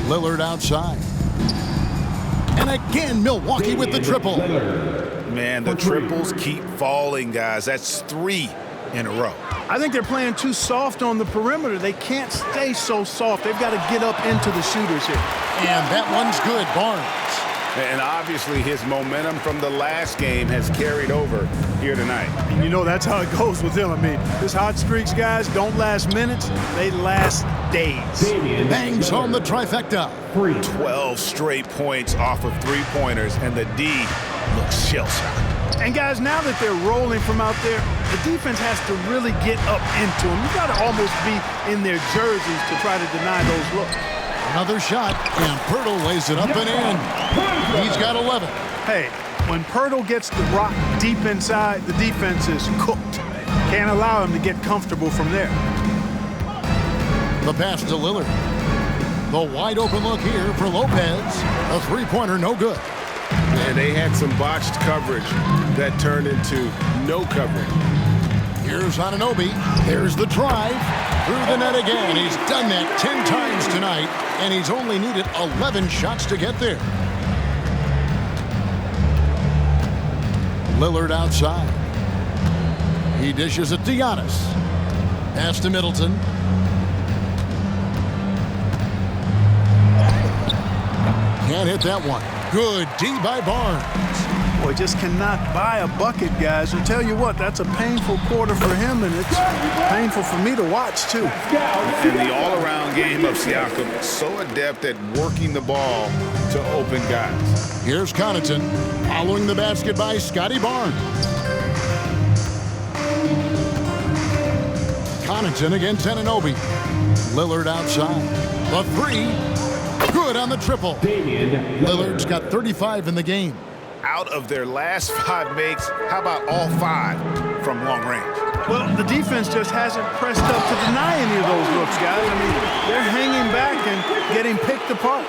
Lillard outside. And again, Milwaukee with the triple. Man, the triples keep falling, guys. That's 3 in a row. I think they're playing too soft on the perimeter. They can't stay so soft. They've got to get up into the shooters here. And that one's good, Barnes. And obviously his momentum from the last game has carried over here tonight. And you know that's how it goes with him. I mean, his hot streaks, guys, don't last minutes. They last days. Bangs home the trifecta. 12 straight points off of 3-pointers, and the D looks shell-shocked. And, guys, now that they're rolling from out there, the defense has to really get up into them. You've got to almost be in their jerseys to try to deny those looks. Another shot, and Pirtle lays it up and in. He's got 11. Hey, when Pirtle gets the rock deep inside, the defense is cooked. Can't allow him to get comfortable from there. The pass to Lillard. The wide open look here for Lopez. A three-pointer, no good. And they had some botched coverage that turned into no coverage. Here's Anunoby. There's the drive. Through the net again. He's done that 10 times tonight, and he's only needed 11 shots to get there. Lillard outside. He dishes it to Giannis. Pass to Middleton. Can't hit that one. Good D by Barnes. Boy, just cannot buy a bucket, guys. I tell you what, that's a painful quarter for him, and it's painful for me to watch, too. And the all-around game of Siakam, so adept at working the ball to open guys. Here's Connaughton, following the basket by Scotty Barnes. Connaughton against Anunoby. Lillard outside. The three, good on the triple. Lillard's got 35 in the game. Out of their last 5 makes, how about all 5 from long range? Well, the defense just hasn't pressed up to deny any of those looks, guys. I mean, they're hanging back and getting picked apart.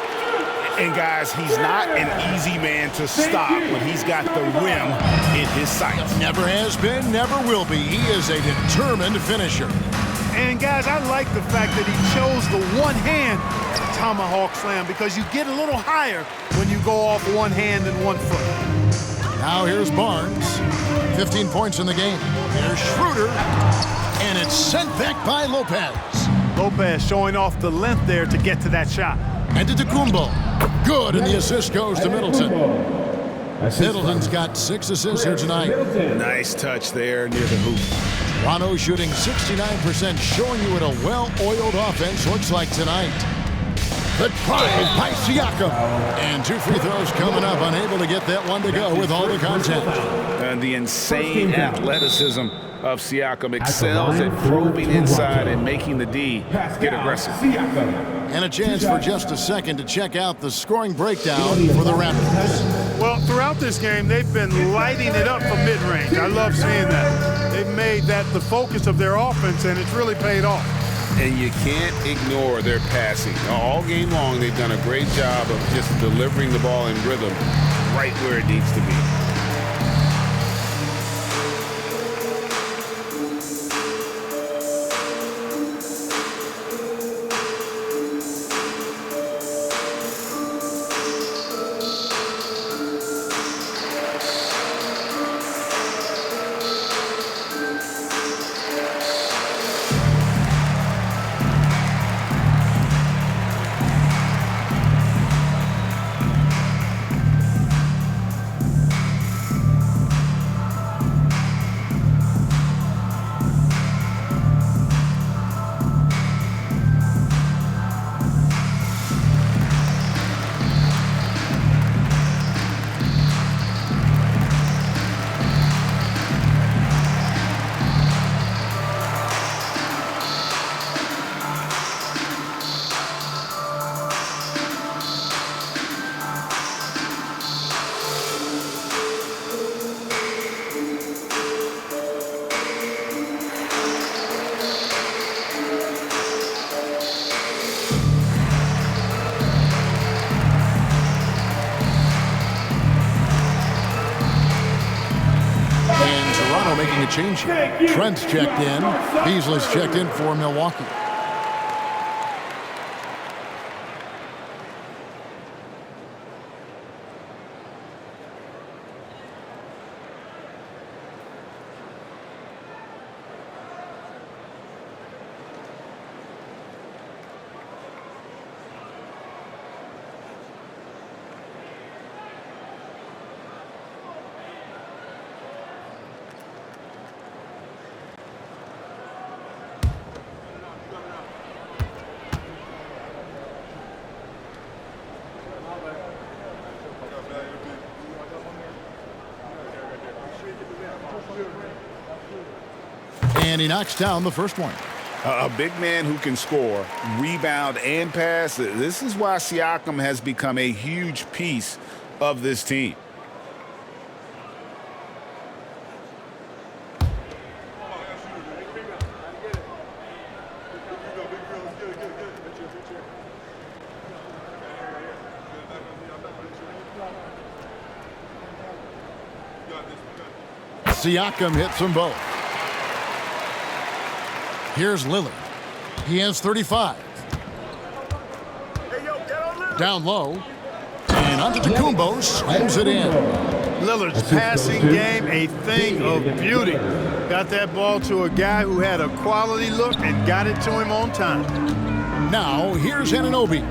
And, guys, he's not an easy man to stop when he's got the rim in his sights. Never has been, never will be. He is a determined finisher. And, guys, I like the fact that he chose the one-hand tomahawk slam because you get a little higher when you go off one hand and 1 foot. Now here's Barnes. 15 points in the game. Here's Schroeder. And it's sent back by Lopez. Lopez showing off the length there to get to that shot. Antetokounmpo. Good, and the assist goes to Middleton. Middleton's got 6 assists here tonight. Nice touch there near the hoop. Toronto shooting 69%, showing you what a well-oiled offense looks like tonight. The drive by Siakam. And 2 free throws coming up, unable to get that one to go with all the contact. And the insane athleticism of Siakam excels at probing inside and making the D get aggressive. And a chance for just a second to check out the scoring breakdown for the Raptors. Well, throughout this game, they've been lighting it up from mid-range. I love seeing that. They've made that the focus of their offense, and it's really paid off. And you can't ignore their passing. All game long, they've done a great job of just delivering the ball in rhythm right where it needs to be. Making a change here. Trent's checked in. Beasley's checked in for Milwaukee. And he knocks down the first one. A big man who can score, rebound, and pass. This is why Siakam has become a huge piece of this team. Siakam hits them both. Here's Lillard. He has 35. Down low. And Antetokounmpo slams it in. Lillard's passing game, a thing of beauty. Got that ball to a guy who had a quality look and got it to him on time. Now, here's Anunoby.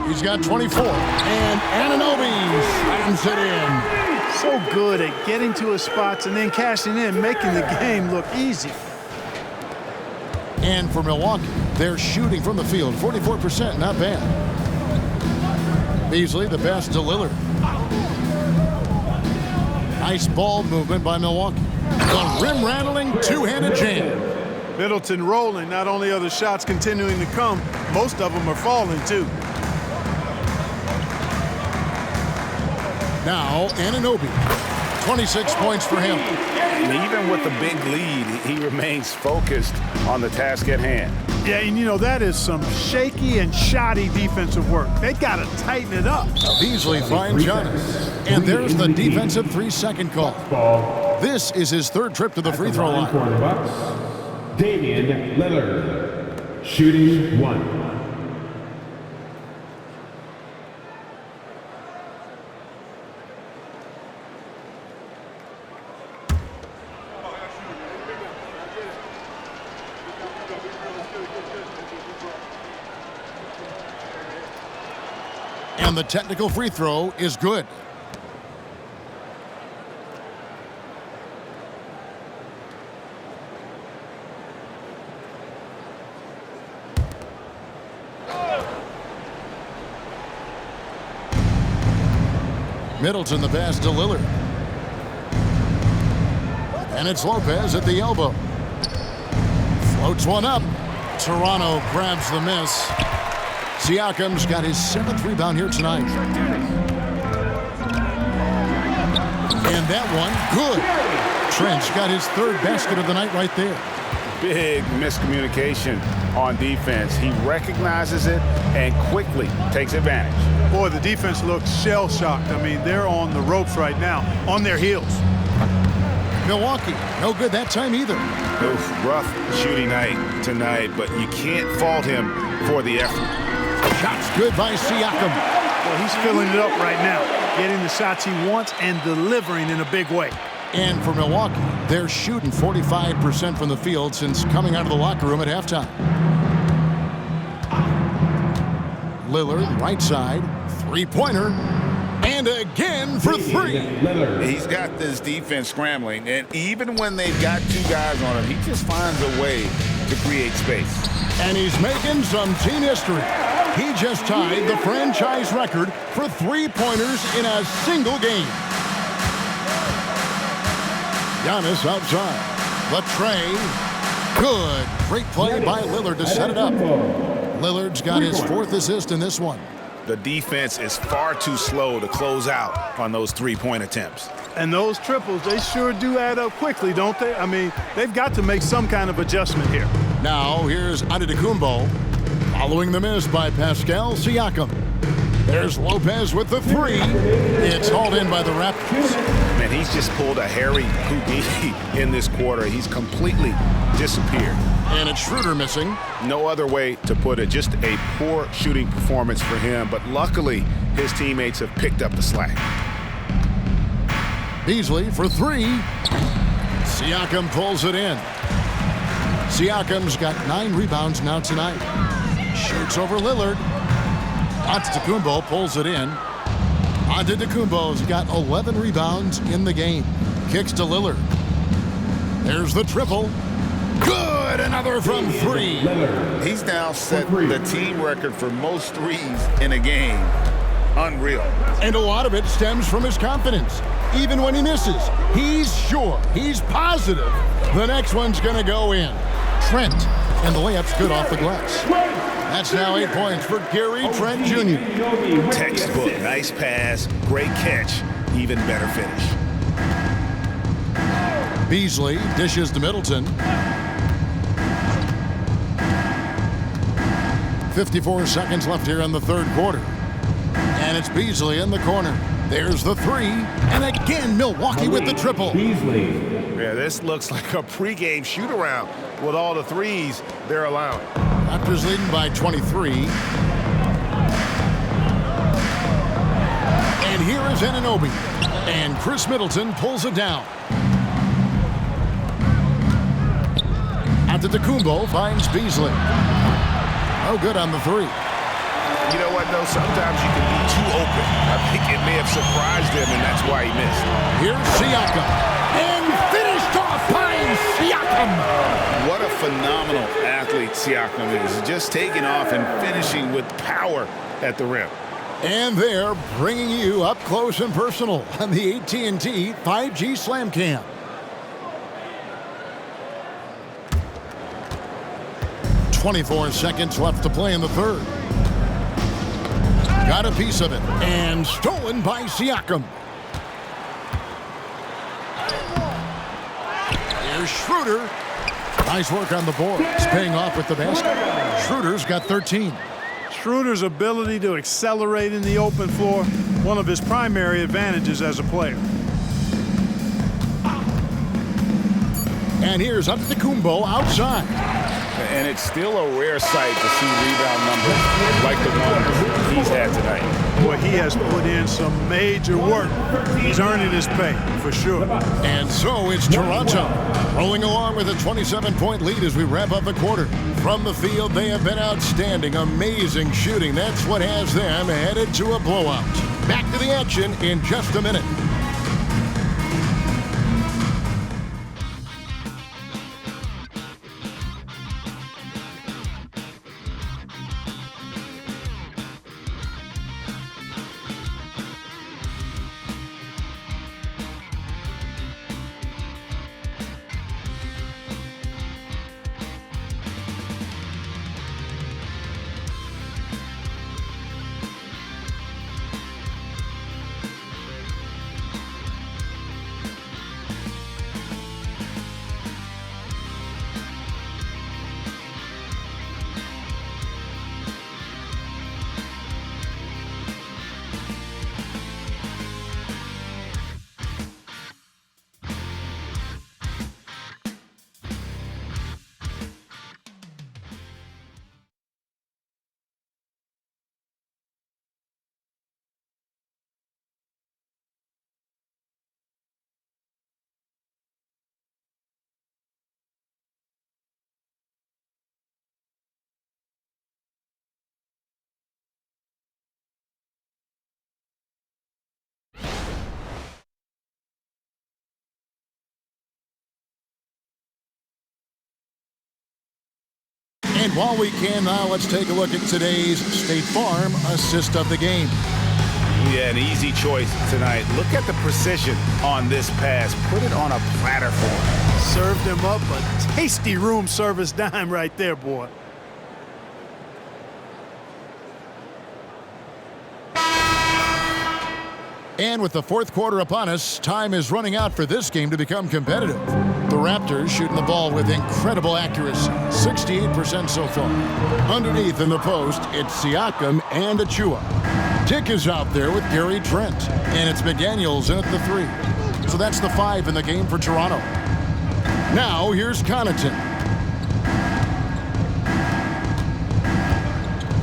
He's got 24. And Anunoby slams it in. so good at getting to his spots and then cashing in, making the game look easy. And for Milwaukee, they're shooting from the field, 44%, not bad. Beasley, the pass to Lillard. Nice ball movement by Milwaukee. The rim-rattling two-handed jam. Middleton rolling. Not only are the shots continuing to come, most of them are falling too. Now, Anunoby, 26 points for him. And even with the big lead, he remains focused on the task at hand. Yeah, and you know, that is some shaky and shoddy defensive work. They got to tighten it up. Beasley finds Giannis. And there's the defensive 3-second call. This is his third trip to the free throw line. For the Bucks, Damian Lillard, shooting 1. And the technical free throw is good. Middleton, the pass to Lillard. And it's Lopez at the elbow. Floats one up. Toronto grabs the miss. Siakam's got his 7th rebound here tonight. And that one, good. Trent's got his 3rd basket of the night right there. Big miscommunication on defense. He recognizes it and quickly takes advantage. Boy, the defense looks shell-shocked. I mean, they're on the ropes right now, on their heels. Milwaukee, no good that time either. Oof, rough shooting night tonight, but you can't fault him for the effort. Shots good by Siakam. Well, he's filling it up right now, getting the shots he wants and delivering in a big way. And for Milwaukee, they're shooting 45% from the field since coming out of the locker room at halftime. Lillard, right side, 3-pointer, and again for 3. He's got this defense scrambling, and even when they've got 2 guys on him, he just finds a way to create space. And he's making some team history. He just tied the franchise record for 3-pointers in a single game. Giannis outside. The tray. Good. Great play by Lillard to set it up. Lillard's got his 4th assist in this one. The defense is far too slow to close out on those 3-point attempts. And those triples, they sure do add up quickly, don't they? I mean, they've got to make some kind of adjustment here. Now, here's Antetokounmpo, following the miss by Pascal Siakam. There's Lopez with the 3. It's hauled in by the Raptors. Man, he's just pulled a Harry Houdini in this quarter. He's completely disappeared. And it's Schroeder missing. No other way to put it. Just a poor shooting performance for him. But luckily, his teammates have picked up the slack. Beasley for 3. Siakam pulls it in. Siakam's got 9 rebounds now tonight. Shoots over Lillard. Antetokounmpo pulls it in. Antetokounmpo's got 11 rebounds in the game. Kicks to Lillard. There's the triple. Good! Another from 3. He's now set the team record for most threes in a game. Unreal. And a lot of it stems from his confidence. Even when he misses, he's sure, he's positive the next one's going to go in. Trent, and the layup's good off the glass. That's now 8 points for Gary Trent Jr. Textbook, nice pass, great catch, even better finish. Beasley dishes to Middleton. 54 seconds left here in the 3rd quarter. And it's Beasley in the corner. There's the 3. And again, Milwaukee with the triple. Beasley. Yeah, this looks like a pregame shoot-around with all the threes they're allowing. Raptors leading by 23. And here is Anunoby. And Chris Middleton pulls it down. Antetokounmpo finds Beasley. No good on the 3. You know what, though? Sometimes you can be too open. I think it may have surprised him, and that's why he missed. Here's Siakam. And finished off by Siakam. What a phenomenal athlete Siakam is. Just taking off and finishing with power at the rim. And they're bringing you up close and personal on the AT&T 5G Slam Cam. .24 seconds left to play in the third. Got a piece of it, and stolen by Siakam. Here's Schroeder. Nice work on the board. It's paying off with the basket. Schroeder's got 13. Schroeder's ability to accelerate in the open floor, one of his primary advantages as a player. And here's Antetokounmpo outside. And it's still a rare sight to see rebound numbers like the one he's had tonight. Boy, he has put in some major work. He's earning his pay, for sure. And so it's Toronto, rolling along with a 27-point lead as we wrap up the quarter. From the field, they have been outstanding. Amazing shooting. That's what has them headed to a blowout. Back to the action in just a minute. And while we can now, let's take a look at today's State Farm assist of the game. Yeah, an easy choice tonight. Look at the precision on this pass. Put it on a platter for him. Served him up a tasty room service dime right there, boy. And with the fourth quarter upon us, time is running out for this game to become competitive. The Raptors shooting the ball with incredible accuracy, 68% so far. Underneath in the post, it's Siakam and Achua. Dick is out there with Gary Trent, and it's McDaniels in at the 3. So that's the 5 in the game for Toronto. Now here's Connaughton.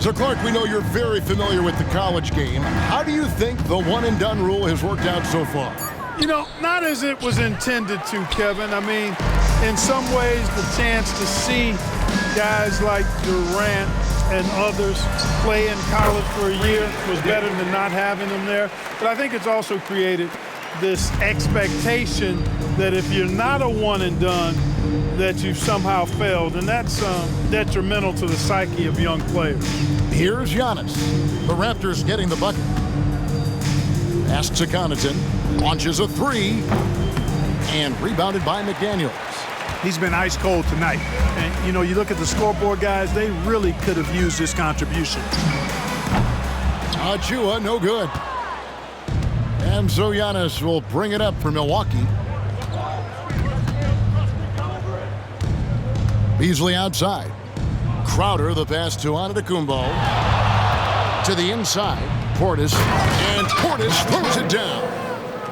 So, Clark, we know you're very familiar with the college game. How do you think the one-and-done rule has worked out so far? You know, not as it was intended to, Kevin. I mean, in some ways, the chance to see guys like Durant and others play in college for a year was better than not having them there. But I think it's also created this expectation that if you're not a one-and-done, that you've somehow failed, and that's detrimental to the psyche of young players. Here's Giannis. The Raptors getting the bucket. Pass to Connaughton. Launches a 3. And rebounded by McDaniels. He's been ice cold tonight. And, you know, you look at the scoreboard, guys, they really could have used this contribution. Achua, no good. And so Giannis will bring it up for Milwaukee. Beasley outside. Crowder, the pass to Antetokounmpo. To the inside. Portis. And Portis throws it down.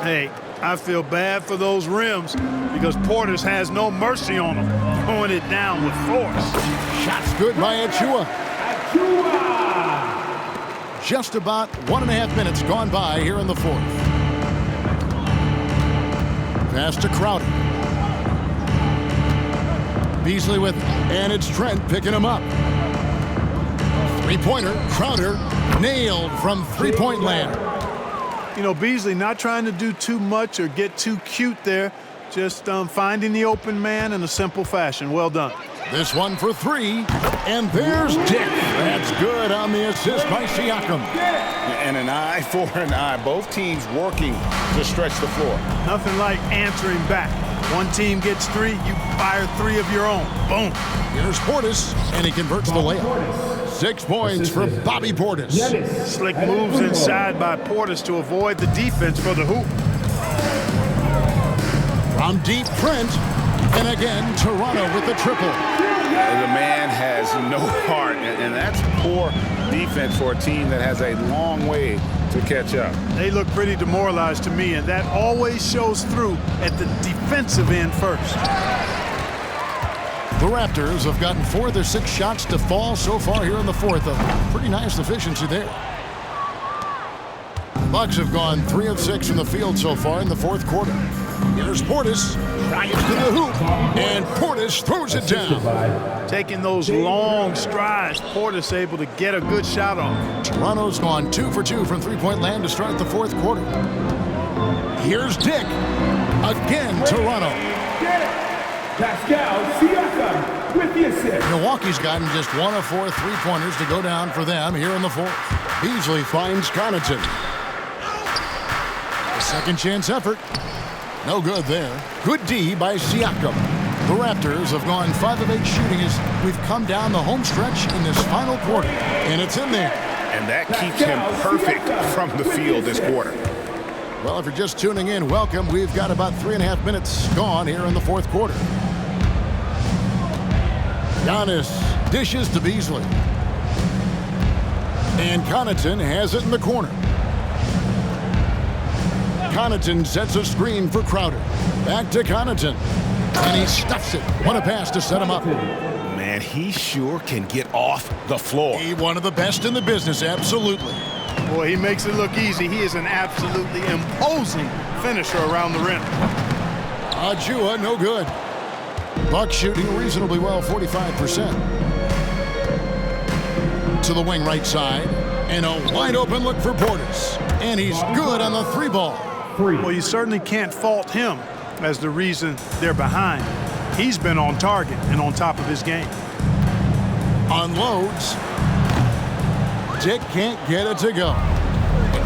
Hey, I feel bad for those rims because Portis has no mercy on them. Throwing it down with force. Shot's good by Achua. Just about 1.5 minutes gone by here in the fourth. Pass to Crowder. Beasley with it, and it's Trent picking him up. Three-pointer, Crowder nailed from three-point land. You know, Beasley not trying to do too much or get too cute there. Just finding the open man in a simple fashion. Well done. This one for three, and there's Dick. That's good on the assist by Siakam. And an eye for an eye. Both teams working to stretch the floor. Nothing like answering back. One team gets three, you fire three of your own. Boom. Here's Portis, and he converts the layup. 6 points for Bobby Portis. Slick moves inside by Portis to avoid the defense for the hoop. From deep, Trent, and again, Toronto with the triple. The man has no heart, and that's poor defense for a team that has a long way to catch up. They look pretty demoralized to me, and that always shows through at the defensive end first. The Raptors have gotten 4 of their 6 shots to fall so far here in the fourth. A pretty nice efficiency there. The Bucks have gone 3 of 6 from the field so far in the fourth quarter. Here's Portis, drives to the hoop, and Portis throws it down. Taking those long strides, Portis able to get a good shot on. Toronto's gone 2 for 2 from three-point land to start the fourth quarter. Here's Dick. Again, Toronto. Pascal, Siakam with the assist. Milwaukee's gotten just 1 of 4 three-pointers to go down for them here in the fourth. Beasley finds Connaughton. A second chance effort. No good there. Good D by Siakam. The Raptors have gone 5 of 8 shooting as we've come down the home stretch in this final quarter. And it's in there. And that keeps him perfect from the field this quarter. Well, if you're just tuning in, welcome. We've got about 3.5 minutes gone here in the fourth quarter. Giannis dishes to Beasley. And Connaughton has it in the corner. Connaughton sets a screen for Crowder. Back to Connaughton. And he stuffs it. What a pass to set him up. Man, he sure can get off the floor. He one of the best in the business, absolutely. Boy, he makes it look easy. He is an absolutely imposing finisher around the rim. Ajua, no good. Bucks shooting reasonably well, 45%. To the wing right side. And a wide open look for Portis. And he's good on the 3-ball. Well, you certainly can't fault him as the reason they're behind. He's been on target and on top of his game. Unloads. Dick can't get it to go.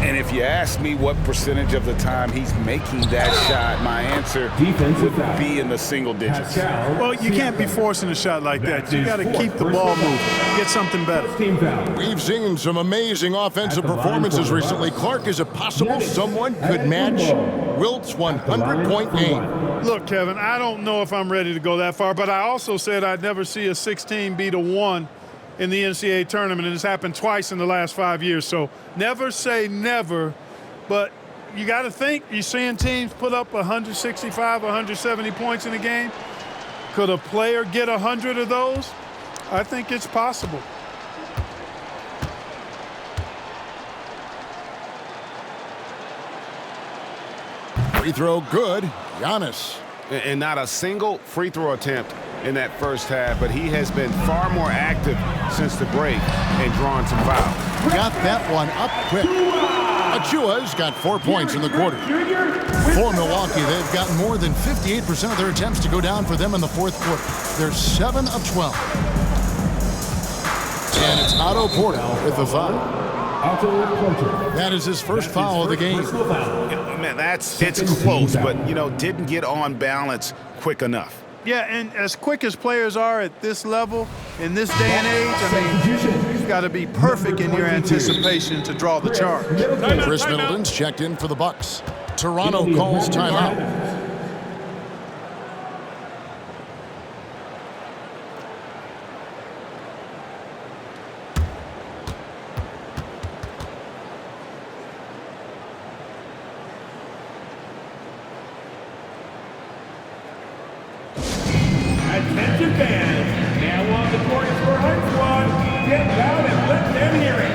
And if you ask me what percentage of the time he's making that shot, my answer would be in the single digits. Well, you can't be forcing a shot like that. You got to keep the ball moving. Get something better. We've seen some amazing offensive performances recently. Clark, is it possible someone could match Wilt's 100-point game? Look, Kevin, I don't know if I'm ready to go that far, but I also said I'd never see a 16 beat a 1 in the NCAA tournament, and it's happened twice in the last 5 years. So never say never, but you got to think, you're seeing teams put up 165, 170 points in a game. Could a player get 100 of those? I think it's possible. Free throw good. Giannis. And not a single free throw attempt in that first half, but he has been far more active since the break and drawn some fouls. Got that one up quick. Achua's got 4 points in the quarter. For Milwaukee, they've gotten more than 58% of their attempts to go down for them in the fourth quarter. They're 7 of 12. And it's Otto Porter with the foul. That is his first foul of the game. Man, it's close, but, didn't get on balance quick enough. Yeah, and as quick as players are at this level, in this day and age, you've got to be perfect in your anticipation to draw the charge. Chris Middleton's checked in for the Bucks. Toronto calls timeout. Attention fans, now on the court for Hunt Squad. Get loud and let them hear it.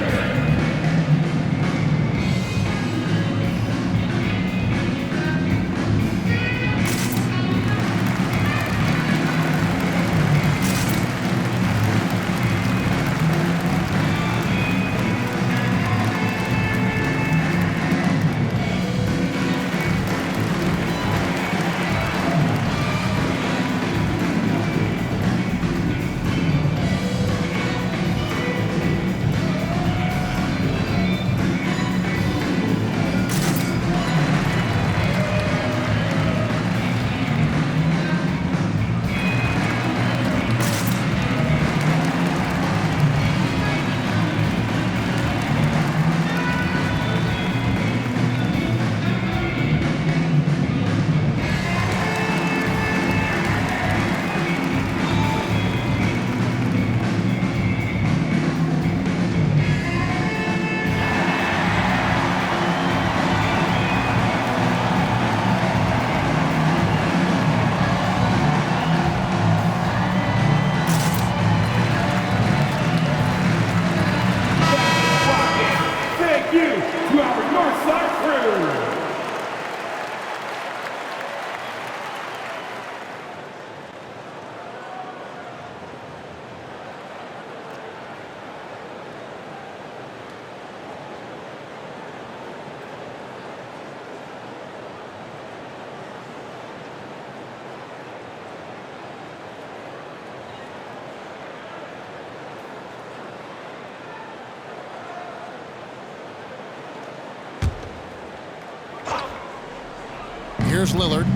Here's Lillard.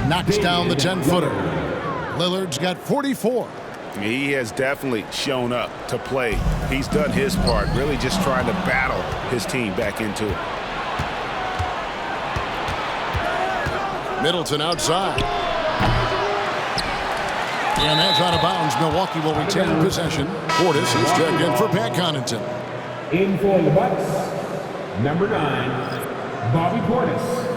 Knocks down the 10-footer. Lillard's got 44. He has definitely shown up to play. He's done his part, really just trying to battle his team back into it. Middleton outside. And that's out of bounds. Milwaukee will retain possession. Portis is checked in for Pat Connaughton. In for the Bucks, number 9, Bobby Portis.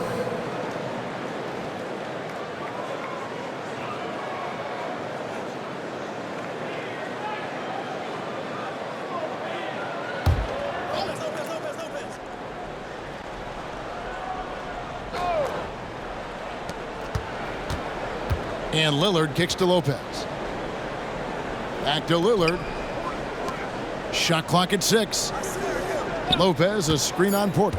And Lillard kicks to Lopez. Back to Lillard. Shot clock at 6. Lopez, a screen on Porter.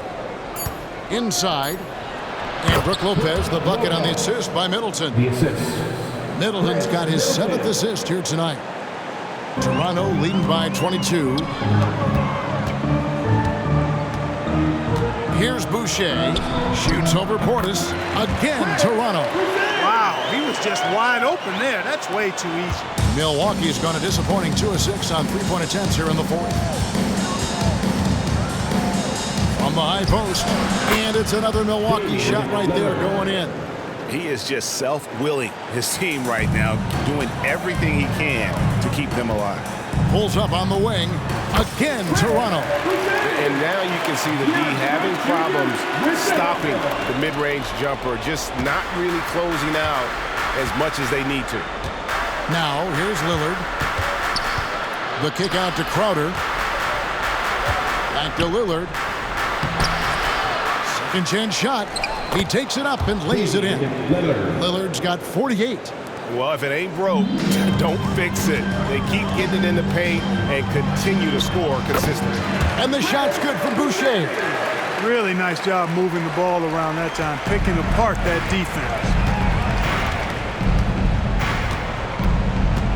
Inside. And Brook Lopez, the bucket on the assist by Middleton. The assist. Middleton's got his 7th assist here tonight. Toronto leading by 22. Here's Boucher. Shoots over Portis. Again, Toronto. Wow, he was just wide open there. That's way too easy. Milwaukee's gone a disappointing 2 of 6 on three-point attempts here in the fourth. From the high post, and it's another Milwaukee shot right there going in. He is just self-willing his team right now, doing everything he can to keep them alive. Pulls up on the wing. Again, Toronto. And now you can see the D having problems stopping the mid-range jumper, just not really closing out as much as they need to. Now, here's Lillard. The kick out to Crowder. Back to Lillard. Second chance shot. He takes it up and lays it in. Lillard's got 48. Well, if it ain't broke, don't fix it. They keep getting it in the paint and continue to score consistently. And the shot's good from Boucher. Really nice job moving the ball around that time, picking apart that defense.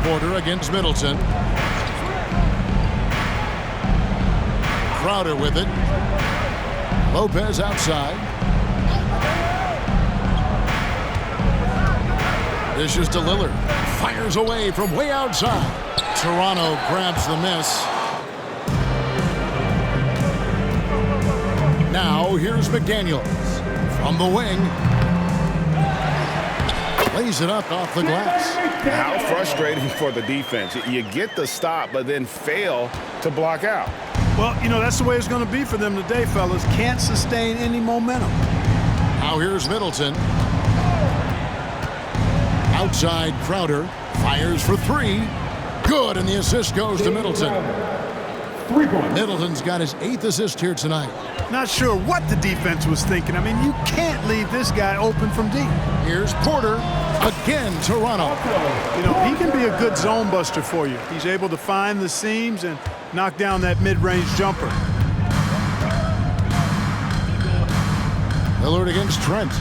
Porter against Middleton. Crowder with it. Lopez outside. Dishes to Lillard. Fires away from way outside. Toronto grabs the miss. Now here's McDaniels from the wing. Lays it up off the glass. How frustrating for the defense. You get the stop, but then fail to block out. Well, you know, that's the way it's going to be for them today, fellas. Can't sustain any momentum. Now here's Middleton. Outside Crowder. Fires for 3. Good, and the assist goes to Middleton. 3 points. Middleton's got his 8th assist here tonight. Not sure what the defense was thinking. I mean, you can't leave this guy open from deep. Here's Porter. Again, Toronto. You know, he can be a good zone buster for you. He's able to find the seams and knock down that mid-range jumper. Lillard against Trent.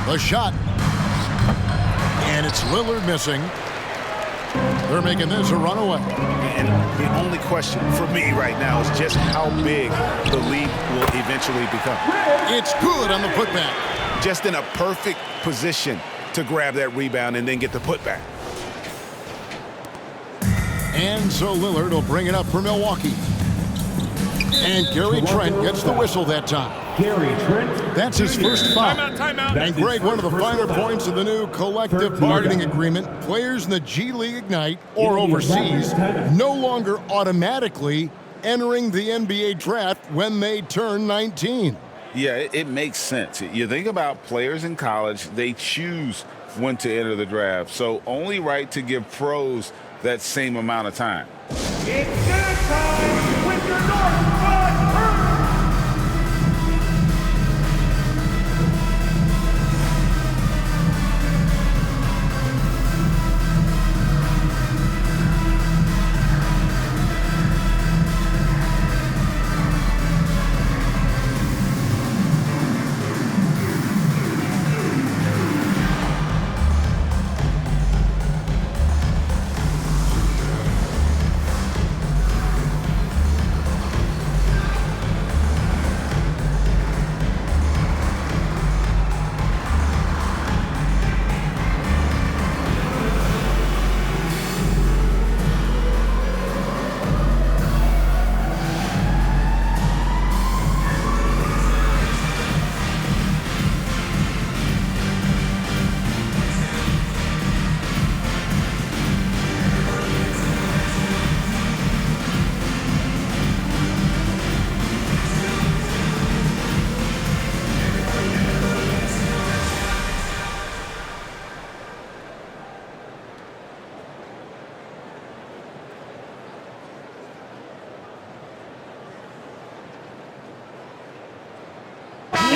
The shot. And it's Lillard missing. They're making this a runaway. And the only question for me right now is just how big the lead will eventually become. It's good on the putback. Just in a perfect position to grab that rebound and then get the putback. And so Lillard will bring it up for Milwaukee. And Gary Trent gets the whistle that time. Gary Trent. That's his first foul. Timeout. And Greg, one of the finer points of the new collective bargaining agreement, players in the G League Ignite or overseas no longer automatically entering the NBA draft when they turn 19. Yeah, it makes sense. You think about players in college, they choose when to enter the draft. So only right to give pros that same amount of time. It's dinner time with your North Earth.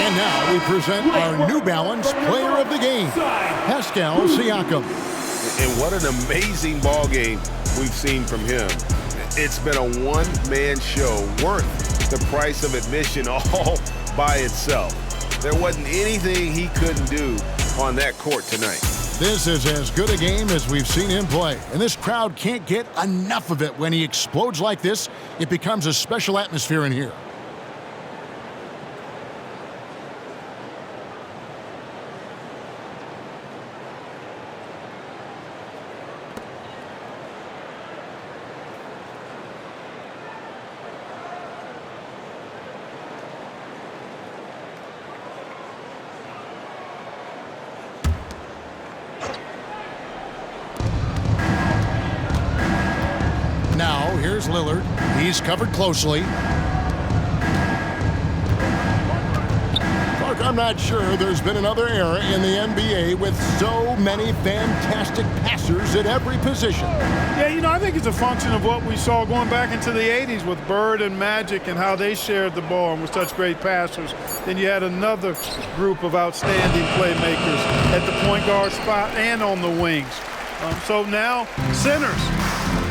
And now we present our New Balance Player of the Game, Pascal Siakam. And what an amazing ball game we've seen from him. It's been a one-man show worth the price of admission all by itself. There wasn't anything he couldn't do on that court tonight. This is as good a game as we've seen him play, and this crowd can't get enough of it. When he explodes like this, it becomes a special atmosphere in here. Now, here's Lillard. He's covered closely. Mark, I'm not sure there's been another era in the NBA with so many fantastic passers at every position. Yeah, you know, I think it's a function of what we saw going back into the 80s with Bird and Magic and how they shared the ball and were such great passers. Then you had another group of outstanding playmakers at the point guard spot and on the wings. So now centers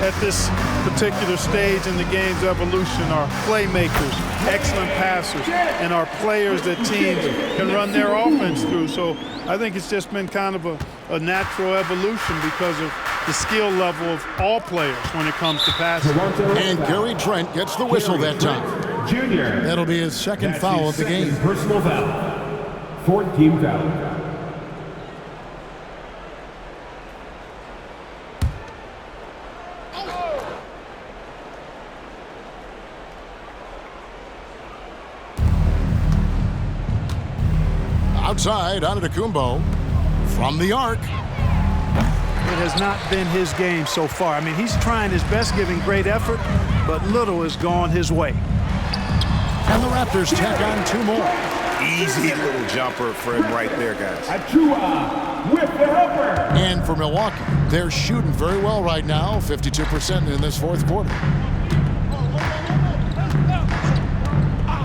at this particular stage in the game's evolution are playmakers, excellent passers, and are players that teams can run their offense through. So I think it's just been kind of a natural evolution because of the skill level of all players when it comes to passing. And Gary Trent gets the whistle that time. Junior. That'll be his second foul of the game. Personal foul. 14 foul. Outside, Antetokounmpo from the arc. It has not been his game so far. I mean, he's trying his best, giving great effort, but little has gone his way. And the Raptors tack on two more. Easy little jumper for him right there, guys. Achua with the helper. And for Milwaukee, they're shooting very well right now, 52% in this fourth quarter.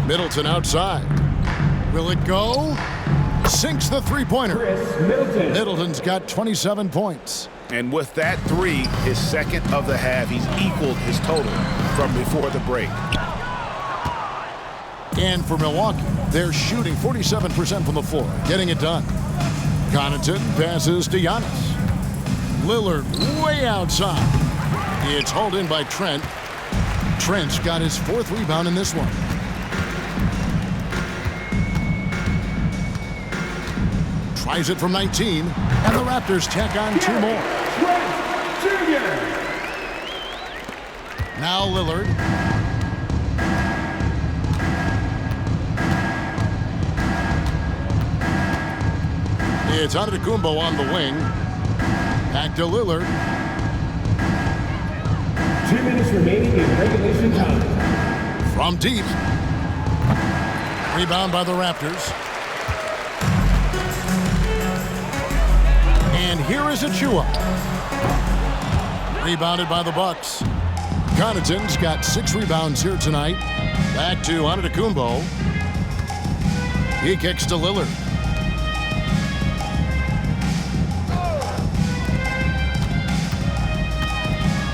Middleton outside. Will it go? Sinks the three-pointer. Middleton's got 27 points. And with that three, his second of the half, he's equaled his total from before the break. And for Milwaukee, they're shooting 47% from the floor, getting it done. Connaughton passes to Giannis. Lillard way outside. It's hauled in by Trent. Trent's got his fourth rebound in this one. Tries it from 19, and the Raptors tack on two more. Now Lillard. It's Antetokounmpo on the wing. Back to Lillard. 2 minutes remaining in regulation time. From deep. Rebound by the Raptors. And here is Achua. Rebounded by the Bucks. Connaughton's got 6 rebounds here tonight. Back to Antetokounmpo. He kicks to Lillard.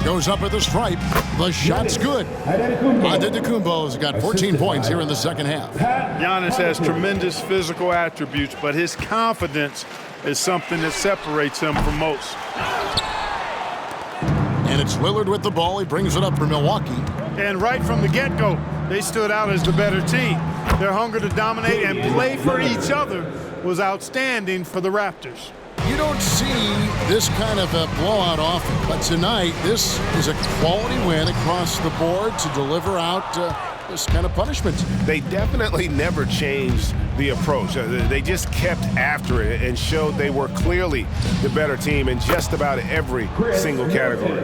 Goes up at the stripe. The shot's good. Antetokounmpo's got 14 points here in the second half. Giannis has tremendous physical attributes, but his confidence is something that separates him from most. And it's Lillard with the ball. He brings it up for Milwaukee. And right from the get-go, they stood out as the better team. Their hunger to dominate and play for each other was outstanding for the Raptors. You don't see this kind of a blowout often, but tonight this is a quality win across the board to deliver out this kind of punishment. They definitely never changed the approach. They just kept after it and showed they were clearly the better team in just about every single category.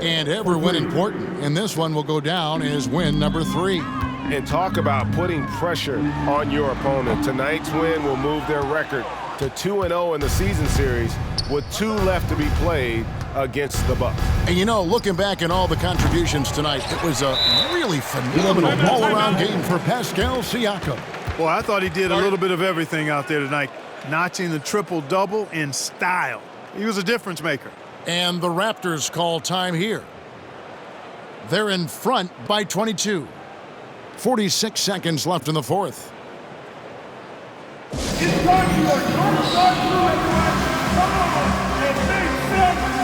And every win important, and this one will go down as win number 3. And talk about putting pressure on your opponent. Tonight's win will move their record to 2-0 in the season series with 2 left to be played against the Bucks. And you know, looking back at all the contributions tonight, it was a really phenomenal all-around game for Pascal Siakam. Well, I thought he did a little bit of everything out there tonight, notching the triple-double in style. He was a difference maker. And the Raptors call time here. They're in front by 22. 46 seconds left in the fourth. It's time to our north-side crew, everyone. Come on and make set good.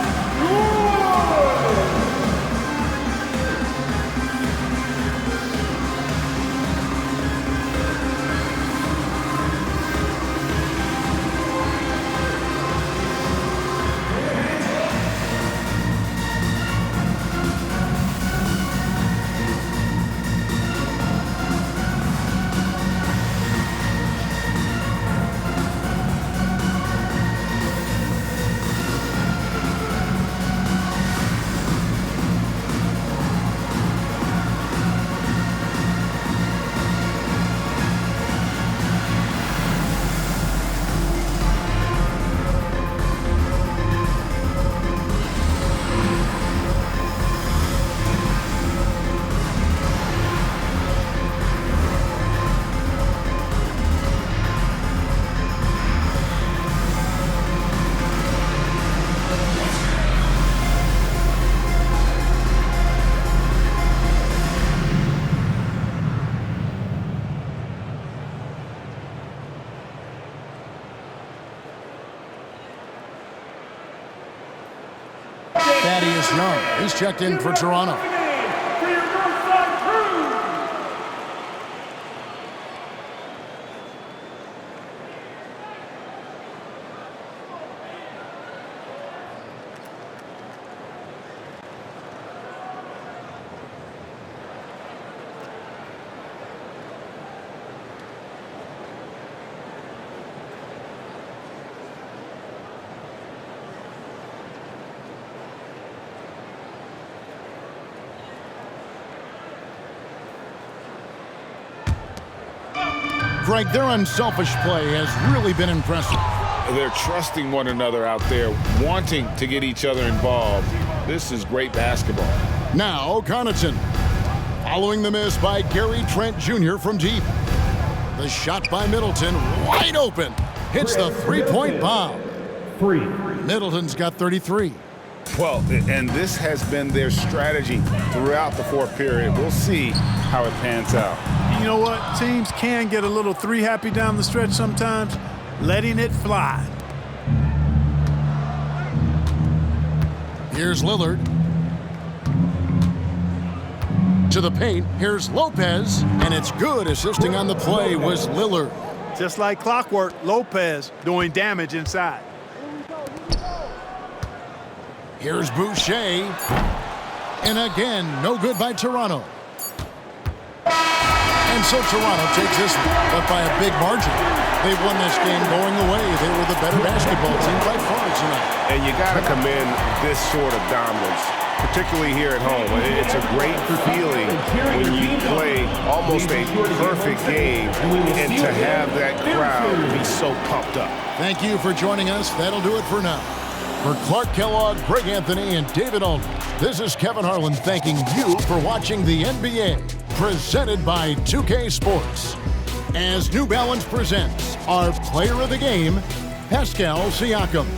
Young. He's checked in for Toronto. For your north-side crew. Greg, their unselfish play has really been impressive. They're trusting one another out there, wanting to get each other involved. This is great basketball. Now, Connaughton. Following the miss by Gary Trent Jr. from deep. The shot by Middleton, wide open. Hits the three-point bomb. Middleton's got 33. Well, and this has been their strategy throughout the fourth period. We'll see how it pans out. You know what? Teams can get a little three-happy down the stretch sometimes, letting it fly. Here's Lillard. To the paint, here's Lopez, and it's good. Assisting on the play was Lillard. Just like clockwork, Lopez doing damage inside. Here's Boucher. And again, no good by Toronto. And so Toronto takes this one, but by a big margin. They've won this game going away. They were the better basketball team by far tonight. And you got to commend this sort of dominance, particularly here at home. It's a great feeling when you play almost a perfect game and to have that crowd be so pumped up. Thank you for joining us. That'll do it for now. For Clark Kellogg, Greg Anthony, and David Aldridge, this is Kevin Harlan thanking you for watching the NBA, presented by 2K Sports. As New Balance presents our player of the game, Pascal Siakam.